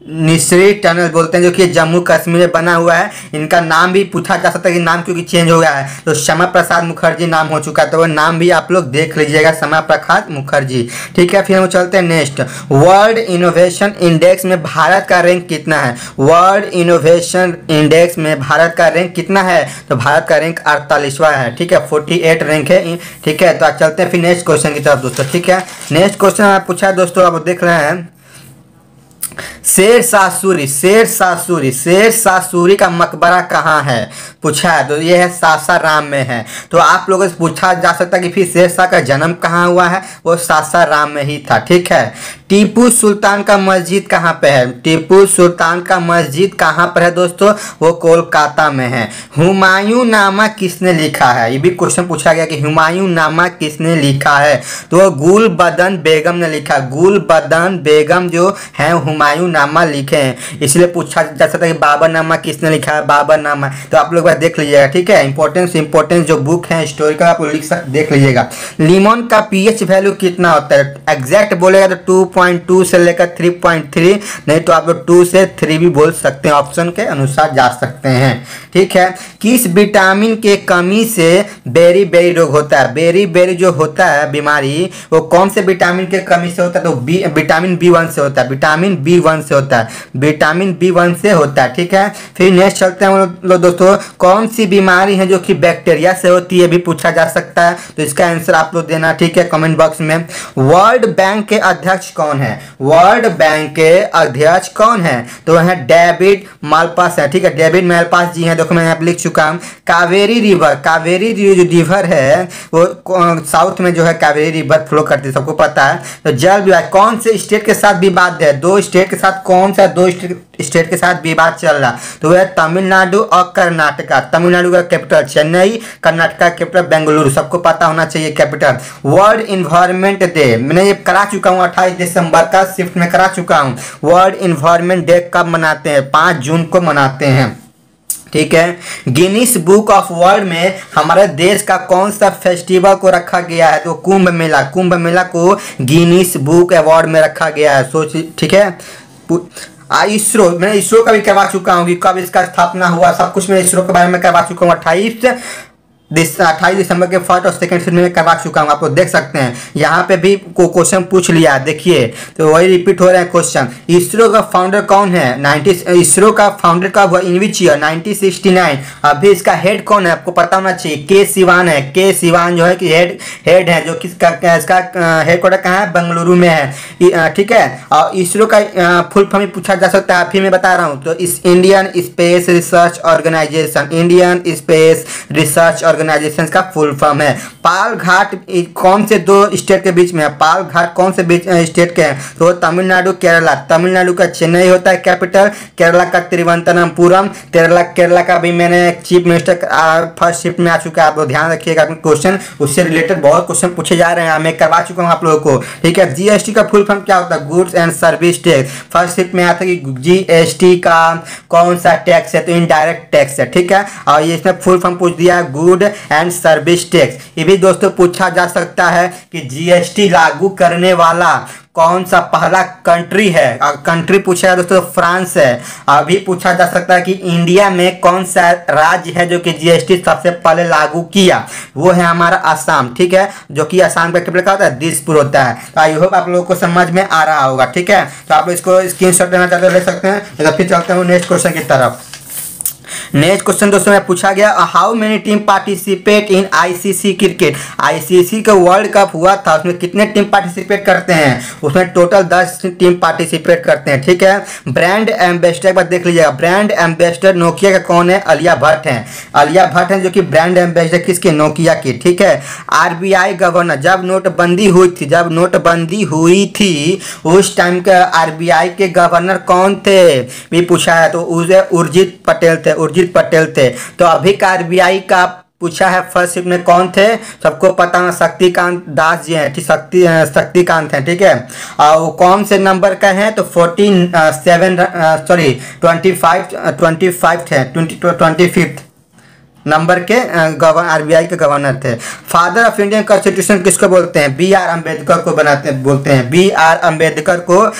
निश्री टनल बोलते हैं, जो कि जम्मू कश्मीर में बना हुआ है। इनका नाम भी पूछा जा सकता है कि नाम क्योंकि चेंज हो गया है, तो श्यामा प्रसाद मुखर्जी नाम हो चुका है, तो वो नाम भी आप लोग देख लीजिएगा, श्यामा प्रसाद मुखर्जी। ठीक है। फिर हम चलते हैं नेक्स्ट, वर्ल्ड इनोवेशन इंडेक्स में भारत का रैंक कितना है? वर्ल्ड इनोवेशन इंडेक्स में भारत का रैंक कितना है? तो भारत का रैंक 48वां है। ठीक है। 48 रैंक है। ठीक है। तो चलते हैं फिर नेक्स्ट क्वेश्चन की तरफ दोस्तों। ठीक है। नेक्स्ट क्वेश्चन पूछा है दोस्तों, आप देख रहे हैं, शेर शाह सूरी का मकबरा कहाँ है? पूछा है। तो ये है सासाराम में है। तो आप लोगों से पूछा जा सकता है कि फिर शेर शाह का जन्म कहाँ हुआ है? वो सासाराम में ही था। ठीक है। टीपू सुल्तान का मस्जिद कहाँ पे है? टीपू सुल्तान का मस्जिद कहाँ पर है दोस्तों? वो कोलकाता में है। हुमायूं नामा किसने लिखा है? ये भी क्वेश्चन पूछा गया कि हुमायूं नामा किसने लिखा है? तो गुलबदन बेगम ने लिखा। गुलबदन बेगम जो है हुमायूं नामा लिखे हैं, इसलिए पूछा जा सकता है कि बाबर नामा किसने लिखा है? बाबर नामा। तो आप लोग देख लीजिएगा। ठीक है। इंपॉर्टेंस जो बुक है हिस्टोरिकल आप लोग देख लीजिएगा। लीमन का पीएच वैल्यू कितना होता है? एग्जैक्ट बोलेगा तो 2.2 से लेकर 3.3, नहीं तो आप लोग 2 से 3 भी बोल सकते हैं, ऑप्शन के अनुसार जा सकते हैं। ठीक है। किस विटामिन के कमी से बेरी रोग होता है? बेरी जो होता है बीमारी, वो कौन से विटामिन के कमी से होता है? तो विटामिन B1 से होता है। विटामिन B1 से होता है। ठीक है। फिर नेक्स्ट चलते हैं हम लोग दोस्तों, कौन सी बीमारी है जो कि बैक्टीरिया से होती है भी पूछा जा सकता है, तो इसका आंसर आप लोग देना, ठीक है, कमेंट बॉक्स में। वर्ल्ड बैंक के अध्यक्ष कौन है? वर्ल्ड बैंक के अध्यक्ष कौन है? तो वह डेविड मालपास है, ठीक है, डेविड मालपास जी हैं। देखो मैं यहाँ पे लिख चुका हूँ। कावेरी रिवर, कावेरी जो रिवर है वो साउथ में जो है कावेरी रिवर फ्लो करती है, सबको पता है। तो जल विवाद कौन से स्टेट के साथ विवाद है? दो स्टेट के साथ, कौन सा दो स्टेट के साथ विवाद चल रहा? तो वह तमिलनाडु और कर्नाटका। तमिलनाडु का कैपिटल चेन्नई, कर्नाटक का कैपिटल बेंगलुरु, सबको पता होना चाहिए कैपिटल। वर्ल्ड इन्वायरमेंट डे मैंने ये करा चुका हूँ, 28 दिसंबर का शिफ्ट में करा चुका हूँ। वर्ल्ड इन्वायरमेंट डे कब मनाते हैं? 5 जून को मनाते हैं, ठीक है। गिनीज बुक ऑफ वर्ल्ड में हमारे देश का कौन सा फेस्टिवल को रखा गया है? तो कुंभ मेला, कुंभ मेला को गिनीज बुक अवार्ड में रखा गया है, सोच, ठीक है। इसरो, मैंने इसरो का भी करवा चुका हूँ कि कब इसका स्थापना हुआ, सब कुछ मैं इसरो के बारे में करवा चुका हूँ। 28 दिसंबर के फर्स्ट और सेकंड शिफ्ट में करवा चुका हूँ, आप लोग देख सकते हैं। यहाँ पे भी क्वेश्चन पूछ लिया, देखिए, तो वही रिपीट हो रहे हैं क्वेश्चन। इसरो का फाउंडर कौन है? इसरो का फाउंडर कब हुआ? इन विच ईयर? 1969। अभी इसका हेड कौन है? आपको पता होना चाहिए, के सिवान है। के सिवान जो है कि हेड है, जो किसका, इसका हेडक्वार्टर कहाँ है? बेंगलुरु में है, ठीक है। और इसरो का फुल फॉर्म पूछा जा सकता है, फिर मैं बता रहा हूँ। तो इस Indian space research organisation, Indian space research organisation का फुल फॉर्म है। पाल घाट कौन से दो स्टेट के बीच में है? पाल घाट कौन से स्टेट के हैं? तो तमिलनाडु, केरला। तमिलनाडु का चेन्नई होता है कैपिटल, केरला का तिरुवनंतपुरम। केरला का भी मैंने चीफ मिनिस्टर फर्स्ट शिफ्ट में आ चुका है, आप लोग ध्यान रखिएगा। क्वेश्चन उससे रिलेटेड बहुत क्वेश्चन पूछे जा रहे हैं, मैं करवा चुका हूँ आप लोगों को, ठीक है। जीएसटी का फुल फॉर्म क्या होता है? Goods and service tax. First shift में आता है कि जीएसटी का कौन सा टैक्स है? तो इनडायरेक्ट टैक्स है, ठीक है। और ये इसमें फुल फॉर्म पूछ दिया है, गुड एंड सर्विस टैक्स। ये भी दोस्तों पूछा जा सकता है कि जीएसटी लागू करने वाला कौन सा पहला कंट्री है? कंट्री पूछा है दोस्तों, फ्रांस है। अभी पूछा जा सकता है कि इंडिया में कौन सा राज्य है जो कि जीएसटी सबसे पहले लागू किया? वो है हमारा असम, ठीक है, जो कि असम का कैपिटल क्या होता है? दिसपुर होता है। तो आई होप आप लोगों को समझ में आ रहा होगा, ठीक है। तो आप इसको स्क्रीनशॉट लेना चाहते हो ले सकते हैं। फिर चलते हैं नेक्स्ट क्वेश्चन की तरफ। नेक्स्ट क्वेश्चन दोस्तों में पूछा गया, how many team participate in ICC cricket? ICC का वर्ल्ड कप हुआ था, उसमें कितने टीम पार्टिसिपेट करते हैं? उसमें टोटल 10 टीम पार्टिसिपेट करते हैं, ठीक है। ब्रांड एम्बेसडर एक बार देख लीजिएगा, ब्रांड एम्बेसडर नोकिया का कौन है? आलिया भट्ट है। आलिया भट्ट है जो कि ब्रांड एम्बेसडर किसके? नोकिया की, ठीक है। आरबीआई गवर्नर, जब नोटबंदी हुई थी उस टाइम का आरबीआई के गवर्नर कौन थे भी पूछा है, तो उसे उर्जित पटेल थे। तो अभी का आरबीआई का पूछा है फर्स्ट शिफ्ट में कौन थे? सबको पता है, शक्तिकांत दास जी हैं, ठीक, शक्तिकांत हैं, ठीक है। और वो कौन से नंबर का है? तो 25 नंबर के आरबीआई के गवर्नर थे। फादर ऑफ इंडियन कॉन्स्टिट्यूशन किसको बोलते हैं? बी आर अम्बेडकर को बोलते हैं। बी आर अम्बेडकर को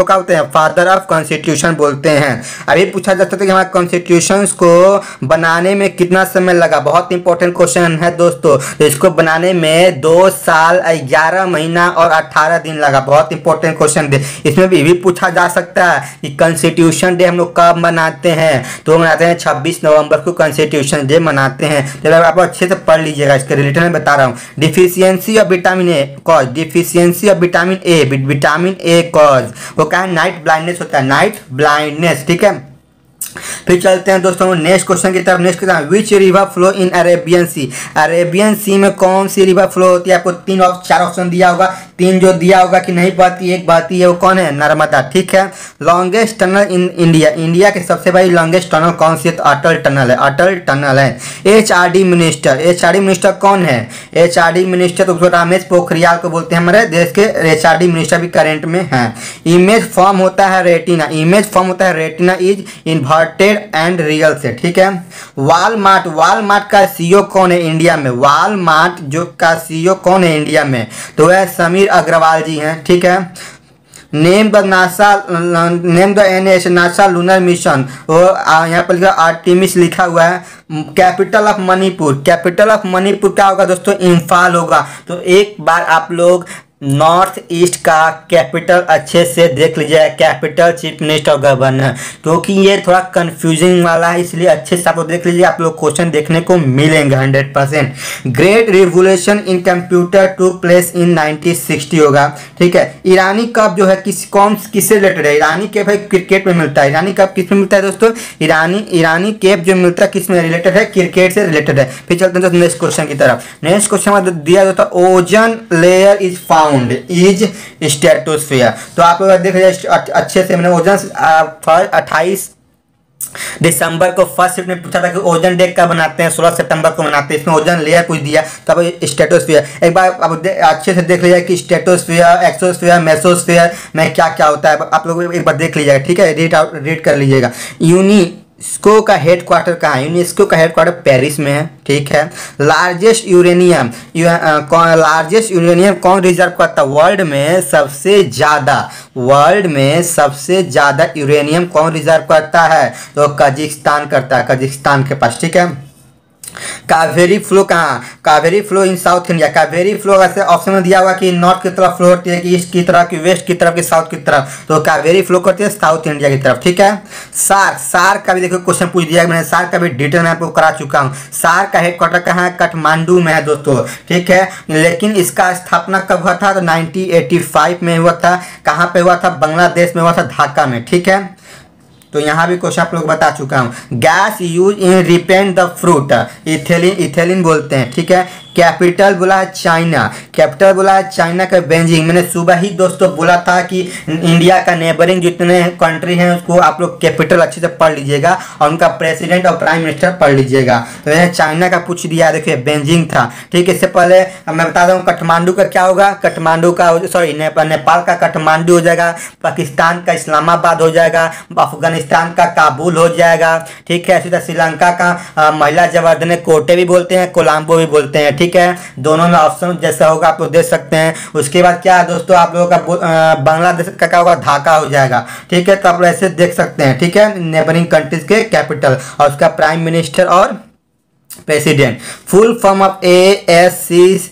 क्या बोलते हैं? फादर ऑफ कॉन्स्टिट्यूशन बोलते हैं। अभी पूछा जा सकता है कि हमारे कॉन्स्टिट्यूशन को बनाने में कितना समय लगा? बहुत इंपॉर्टेंट क्वेश्चन है दोस्तों। तो इसको बनाने में 2 साल 11 महीना और 18 दिन लगा। बहुत इंपॉर्टेंट क्वेश्चन है। इसमें भी पूछा जा सकता है कि कॉन्स्टिट्यूशन डे हम लोग कब मनाते हैं? तो मनाते हैं 26 नवंबर को कॉन्स्टिट्यूशन डे मनाते हैं। तो आप अच्छे से पढ़ लीजिएगा, इसके रिलेटेड में बता रहा हूँ। Deficiency of vitamin A cause, deficiency of vitamin A cause वो क्या है? नाइट ब्लाइंडनेस होता है, नाइट ब्लाइंडनेस, ठीक है। फिर चलते हैं दोस्तों नेक्स्ट क्वेश्चन की तरफ। Next question, which river flow in Arabian Sea? Arabian Sea में कौन सी रिवर फ्लो होती है? आपको 4 ऑप्शन दिया होगा, 3 जो दिया होगा कि नहीं बहती, एक बहती है, वो कौन है? नर्मदा, ठीक है। Longest tunnel in India, India के सबसे बड़ी लॉन्गेस्ट टनल कौन सी है? तो अटल टनल है, अटल टनल है। एचआरडी मिनिस्टर कौन है? एचआरडी मिनिस्टर तो रमेश पोखरियाल को बोलते हैं, हमारे देश के एचआरडी मिनिस्टर भी करेंट में हैं। इमेज फॉर्म होता है retina, is inverted and real से, ठीक है। वॉलमार्ट का सीईओ कौन है इंडिया में? वॉलमार्ट जो का सीईओ कौन है इंडिया में? तो वह समीर अग्रवाल जी हैं, ठीक है। Name the NASA lunar mission, वो यहाँ पर लिखा आर्टिमिस लिखा हुआ है। कैपिटल ऑफ मणिपुर क्या होगा दोस्तों? इम्फाल होगा। तो एक बार आप लोग नॉर्थ ईस्ट का कैपिटल अच्छे से देख लीजिए, कैपिटल, चीफ मिनिस्टर और गवर्नर, क्योंकि ये थोड़ा कंफ्यूजिंग वाला है, इसलिए अच्छे से आप लोग देख लीजिए, आप लोग क्वेश्चन देखने को मिलेंगे 100%। Great revolution in computer to place in 1960 होगा, ठीक है। ईरानी कप जो है किससे रिलेटेड है? ईरानी कैप है क्रिकेट में मिलता है। ईरानी कप किस में मिलता है दोस्तों? ईरानी कैप जो मिलता है किस में रिलेटेड है? क्रिकेट से रिलेटेड है। फिर चलते हैं दोस्तों नेक्स्ट क्वेश्चन की तरफ। नेक्स्ट क्वेश्चन में दिया जाता है ozone layer is found is stratosphere. तो आप लोग देख लीजिए अच्छे से, मैंने ओजोन 28 दिसंबर को फर्स्ट शिफ्ट में पूछा था कि ओजोन डे कब बनाते हैं, 16 सितंबर को मनाते हैं। इसमें ओजोन लेयर पूछ दिया, तब स्ट्रेटोस्फीयर। एक बार आप अच्छे से देख लीजिए कि स्ट्रेटोस्फीयर, एक्सोस्फीयर, मेसोस्फीयर में क्या क्या होता है, आप लोग एक बार देख लीजिएगा, ठीक है। रीड कर लीजिएगा। यूनेस्को का हेडक्वार्टर कहाँ है? यूनेस्को का हेडक्वार्टर पेरिस में है, ठीक है। लार्जेस्ट यूरेनियम कौन रिजर्व करता है? वर्ल्ड में सबसे ज्यादा यूरेनियम कौन रिजर्व करता है? तो कजाकिस्तान करता है, कजाकिस्तान के पास, ठीक है। कावेरी फ्लो कहाँ? Kaveri flow in south India. Kaveri flow वैसे ऑप्शन में दिया हुआ कि नॉर्थ की तरफ फ्लो होती है, कि ईस्ट की तरफ, कि वेस्ट की तरफ, कि साउथ की तरफ। तो कावेरी फ्लो करती है साउथ इंडिया की तरफ, ठीक है। सार्क का भी देखो क्वेश्चन पूछ दिया, मैंने सार्क का भी डिटेल में आपको करा चुका हूँ। सार्क का हेडक्वार्टर कहाँ है? काठमांडू में है दोस्तों, ठीक है। लेकिन इसका स्थापना कब हुआ था? तो 1985 में हुआ था। कहाँ पे हुआ था? बांग्लादेश में हुआ था, ढाका में, ठीक है। तो यहाँ भी क्वेश्चन आप लोग बता चुका हूँ। Gas use in repent the fruit, ethylene बोलते हैं, ठीक है। कैपिटल बोला है चाइना, कैपिटल बोला है चाइना का बेजिंग। मैंने सुबह ही दोस्तों बोला था कि इंडिया का नेबरिंग जितने कंट्री हैं उसको आप लोग कैपिटल अच्छे से पढ़ लीजिएगा और उनका प्रेसिडेंट और प्राइम मिनिस्टर पढ़ लीजिएगा। तो मैंने चाइना का पूछ दिया, देखिए बेजिंग था, ठीक है। इससे पहले मैं बता दूँ काठमांडू का क्या होगा? काठमांडू का नेपाल का काठमांडू हो जाएगा, पाकिस्तान का इस्लामाबाद हो जाएगा, अफगानिस्तान का काबुल हो जाएगा, ठीक है। इसी तरह श्रीलंका का महिला जवर्धने कोटे भी बोलते हैं, कोलंबो भी बोलते हैं, ठीक है। दोनों में ऑप्शन जैसा होगा आप लोग देख सकते हैं। उसके बाद क्या है दोस्तों, आप लोगों का बांग्लादेश का क्या होगा? ढाका हो जाएगा, ठीक है। तो आप लोग ऐसे देख सकते हैं, ठीक है। नेबरिंग कंट्रीज के कैपिटल और उसका प्राइम मिनिस्टर और president. Full form of ASCII,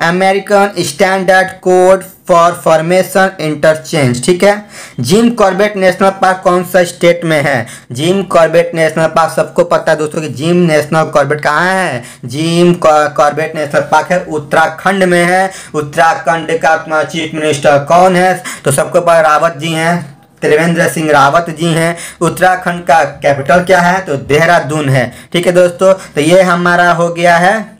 American standard code for formation interchange, ठीक है। जिम कॉर्बेट नेशनल पार्क कौन सा स्टेट में है? जिम कॉर्बेट नेशनल पार्क सबको पता है दोस्तों कि जिम नेशनल कॉर्बेट कहाँ है? जिम कॉर्बेट नेशनल पार्क है उत्तराखंड में है। उत्तराखंड का चीफ मिनिस्टर कौन है? तो सबको पता रावत जी हैं, त्रिवेंद्र सिंह रावत जी हैं। उत्तराखंड का कैपिटल क्या है? तो देहरादून है, ठीक है दोस्तों। तो ये हमारा हो गया है,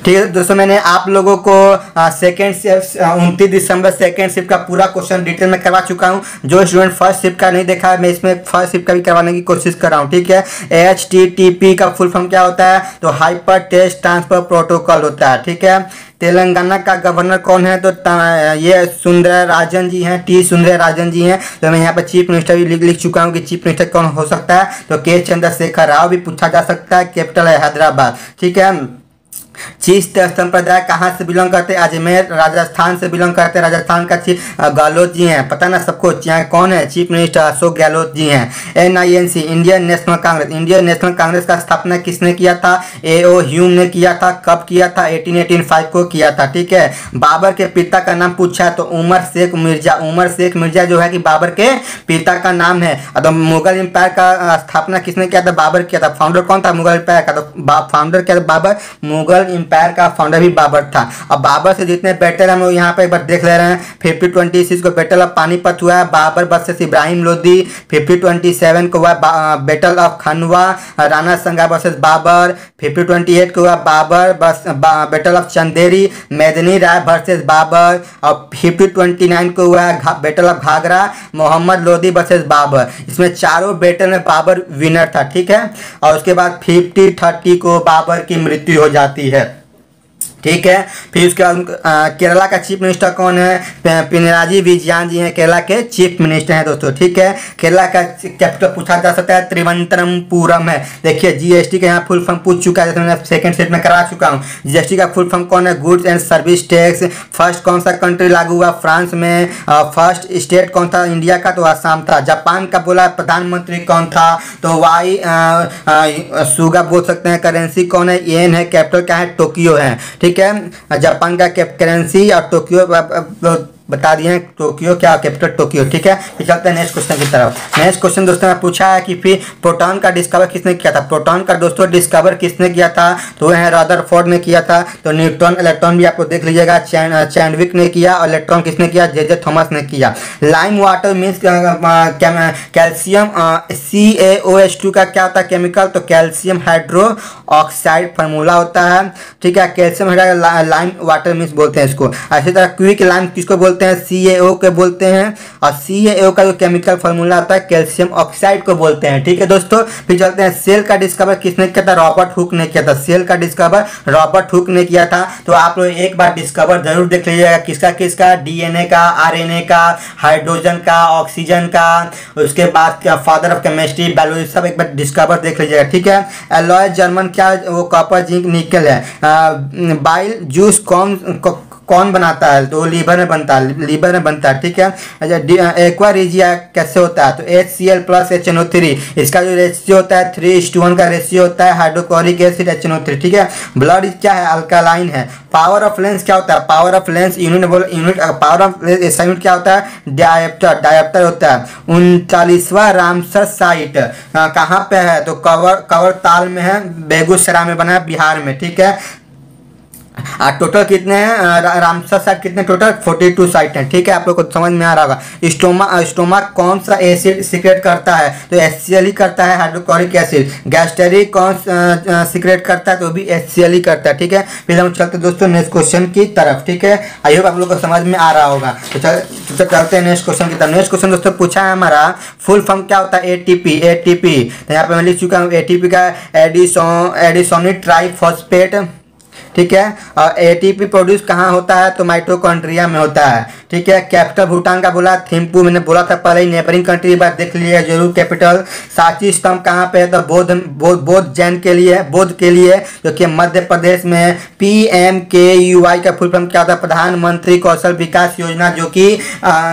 ठीक है दोस्तों। मैंने आप लोगों को सेकेंड शिफ्ट 29 दिसंबर सेकेंड शिफ्ट का पूरा क्वेश्चन डिटेल में करवा चुका हूं। जो स्टूडेंट फर्स्ट शिफ्ट का नहीं देखा है, मैं इसमें फर्स्ट शिफ्ट का भी करवाने की कोशिश कर रहा हूं, ठीक है। HTTP का फुल फॉर्म क्या होता है? तो हाइपर टेक्स्ट ट्रांसफर प्रोटोकॉल होता है, ठीक है। तेलंगाना का गवर्नर कौन है? तो ये सुंदरराजन जी हैं, T सुंदरराजन जी हैं। तो मैं यहाँ पर चीफ मिनिस्टर भी लिख चुका हूँ कि चीफ मिनिस्टर कौन हो सकता है? तो K चंद्रशेखर राव भी पूछा जा सकता है। कैपिटल है हैदराबाद, ठीक है। चीस्त संप्रदाय कहाँ से बिलोंग करते हैं? अजमेर राजस्थान से बिलोंग करते हैं। राजस्थान का चीफ गहलोत जी हैं, पता ना सबको। यहाँ कौन है? चीफ मिनिस्टर अशोक गहलोत जी हैं। NINC Indian national Congress, Indian national Congress का स्थापना किसने किया था? AO ह्यूम ने किया था। कब किया था? 1885 को किया था, ठीक है। बाबर के पिता का नाम पूछा है, तो उमर शेख मिर्जा। उमर शेख मिर्जा जो है कि बाबर के पिता का नाम है। तो मुगल एम्पायर का स्थापना किसने किया था? बाबर किया था। फाउंडर कौन था मुगल एम्पायर का? तो फाउंडर क्या था? बाबर। मुगल एम्पायर का फाउंडर भी बाबर था। अब बाबर से जितने बैटल हम लोग यहाँ पे एक बार देख ले रहे हैं। 5026 को बैटल ऑफ पानीपत हुआ है बाबर वर्सेस इब्राहिम लोदी। 5027 को हुआ बैटल ऑफ खनवा राणा संगा वर्सेस बाबर। 5028 को हुआ Babur battle of Chanderi Medini Rai versus Babur. और 5029 को हुआ battle of Ghaghra Mohammad Lodi versus Babur. इसमें चारों बैटल में बाबर विनर था, ठीक है। और उसके बाद 5030 को बाबर की मृत्यु हो जाती है। ठीक है। फिर उसके बाद केरला का चीफ मिनिस्टर कौन है? पिनराई विजयन जी हैं, केरला के चीफ मिनिस्टर हैं दोस्तों। ठीक है, केरला का कैपिटल पूछा जा सकता है त्रिवंतरमपुरम है। देखिए जीएसटी का यहाँ फुल फॉर्म पूछ चुका है, जैसे मैंने सेकंड सेट में करा चुका हूँ। जीएसटी का फुल फॉर्म कौन है? Goods and service tax. First कौन सा कंट्री लागू हुआ? फ्रांस में। फर्स्ट स्टेट कौन था इंडिया का? तो आसाम था। जापान का बोला प्रधानमंत्री कौन था? तो वाई सुगा बोल सकते हैं। करेंसी कौन है? येन है। कैपिटल क्या है? टोक्यो है। ठीक है, जापान का करेंसी और टोक्यो बता दिए हैं, टोक्यो क्या कैपिटल टोक्यो। ठीक है, फिर चलते हैं नेक्स्ट क्वेश्चन की तरफ। नेक्स्ट क्वेश्चन दोस्तों मैं पूछा है कि फिर प्रोटॉन का डिस्कवर किसने किया था? प्रोटॉन का दोस्तों डिस्कवर किसने किया था? तो वह है रदरफोर्ड ने किया था। तो न्यूट्रॉन इलेक्ट्रॉन भी आपको देख लीजिएगा, चैंडविक ने किया, और इलेक्ट्रॉन किसने किया? जे थॉमस ने किया। Lime water means calcium CaOH2 का क्या होता है केमिकल? तो कैल्शियम हाइड्रो ऑक्साइड फार्मूला होता है। ठीक है, कैल्शियम लाइम वाटर मीन्स बोलते हैं इसको। इसी तरह क्विक लाइम किसको बोलते हैं? CaO के बोलते हैं। और CaO का जो केमिकल फार्मूला आता है कैल्शियम ऑक्साइड को बोलते हैं। ठीक है दोस्तों, फिर चलते हैं सेल का डिस्कवर किसने किया था? रॉबर्ट हुक ने किया था। सेल का डिस्कवर रॉबर्ट हुक ने किया था। तो आप लोग एक बार डिस्कवर जरूर देख लीजिएगा, किसका किसका? DNA का, RNA का, हाइड्रोजन का, ऑक्सीजन का, उसके बाद क्या फादर ऑफ केमिस्ट्री, बायोलॉजी, सब एक बार डिस्कवर देख लीजिएगा। ठीक है, एलॉय जर्मन क्या? वो कॉपर जिंक निकल है। बाइल जूस कौन बनाता है? तो लीवर में बनता है, लीवर में बनता है। ठीक है, अच्छा एक्वा रिजिया कैसे होता है? तो HCl प्लस HNO3, इसका जो रेशियो होता है 3:1 का रेशियो होता है। Hydrochloric acid HNO3। ठीक है, ब्लड क्या है? अल्कालाइन है। पावर ऑफ लेंस क्या होता है? Power of lens unit power of lens unit क्या होता है? डायप्टर होता है। 39वां रामसर साइट कहाँ पे है? तो कवर ताल में है, बेगूसराय में बना है, बिहार में। ठीक है, टोटल कितने हैं रामसर साइट? कितने टोटल? 42 साइट हैं। ठीक है, आप लोग को समझ में आ रहा होगा। स्टोमा कौन सा एसिड सीक्रेट करता है? तो HCl ही करता है, हाइड्रोक्लोरिक एसिड। गैस्ट्रिक कौन सीक्रेट करता है? तो भी HCl ही करता है। ठीक है, फिर हम चलते दोस्तों नेक्स्ट क्वेश्चन की तरफ। ठीक है, आई होप आप लोग को समझ में आ रहा होगा। तो चलते हैं नेक्स्ट क्वेश्चन की तरफ। नेक्स्ट क्वेश्चन दोस्तों पूछा है हमारा फुल फॉर्म क्या होता है? ATP। तो यहाँ पे मैं लिख चुका हूँ ATP का एडिसोनिक ट्राइफॉस्फेट। ठीक है, और ATP प्रोड्यूस कहाँ होता है? तो माइटोकॉन्ड्रिया में होता है। ठीक है, कैपिटल भूटान का बोला थिम्पू, मैंने बोला था पहले ही, नेबरिंग कंट्री बात देख लिया जरूर कैपिटल। सांची स्तंभ कहाँ पे है? तो बौद्ध जैन के लिए, बौद्ध के लिए, जो कि मध्य प्रदेश में है। PMKUI का फुल फॉर्म क्या होता है? प्रधानमंत्री कौशल विकास योजना, जो कि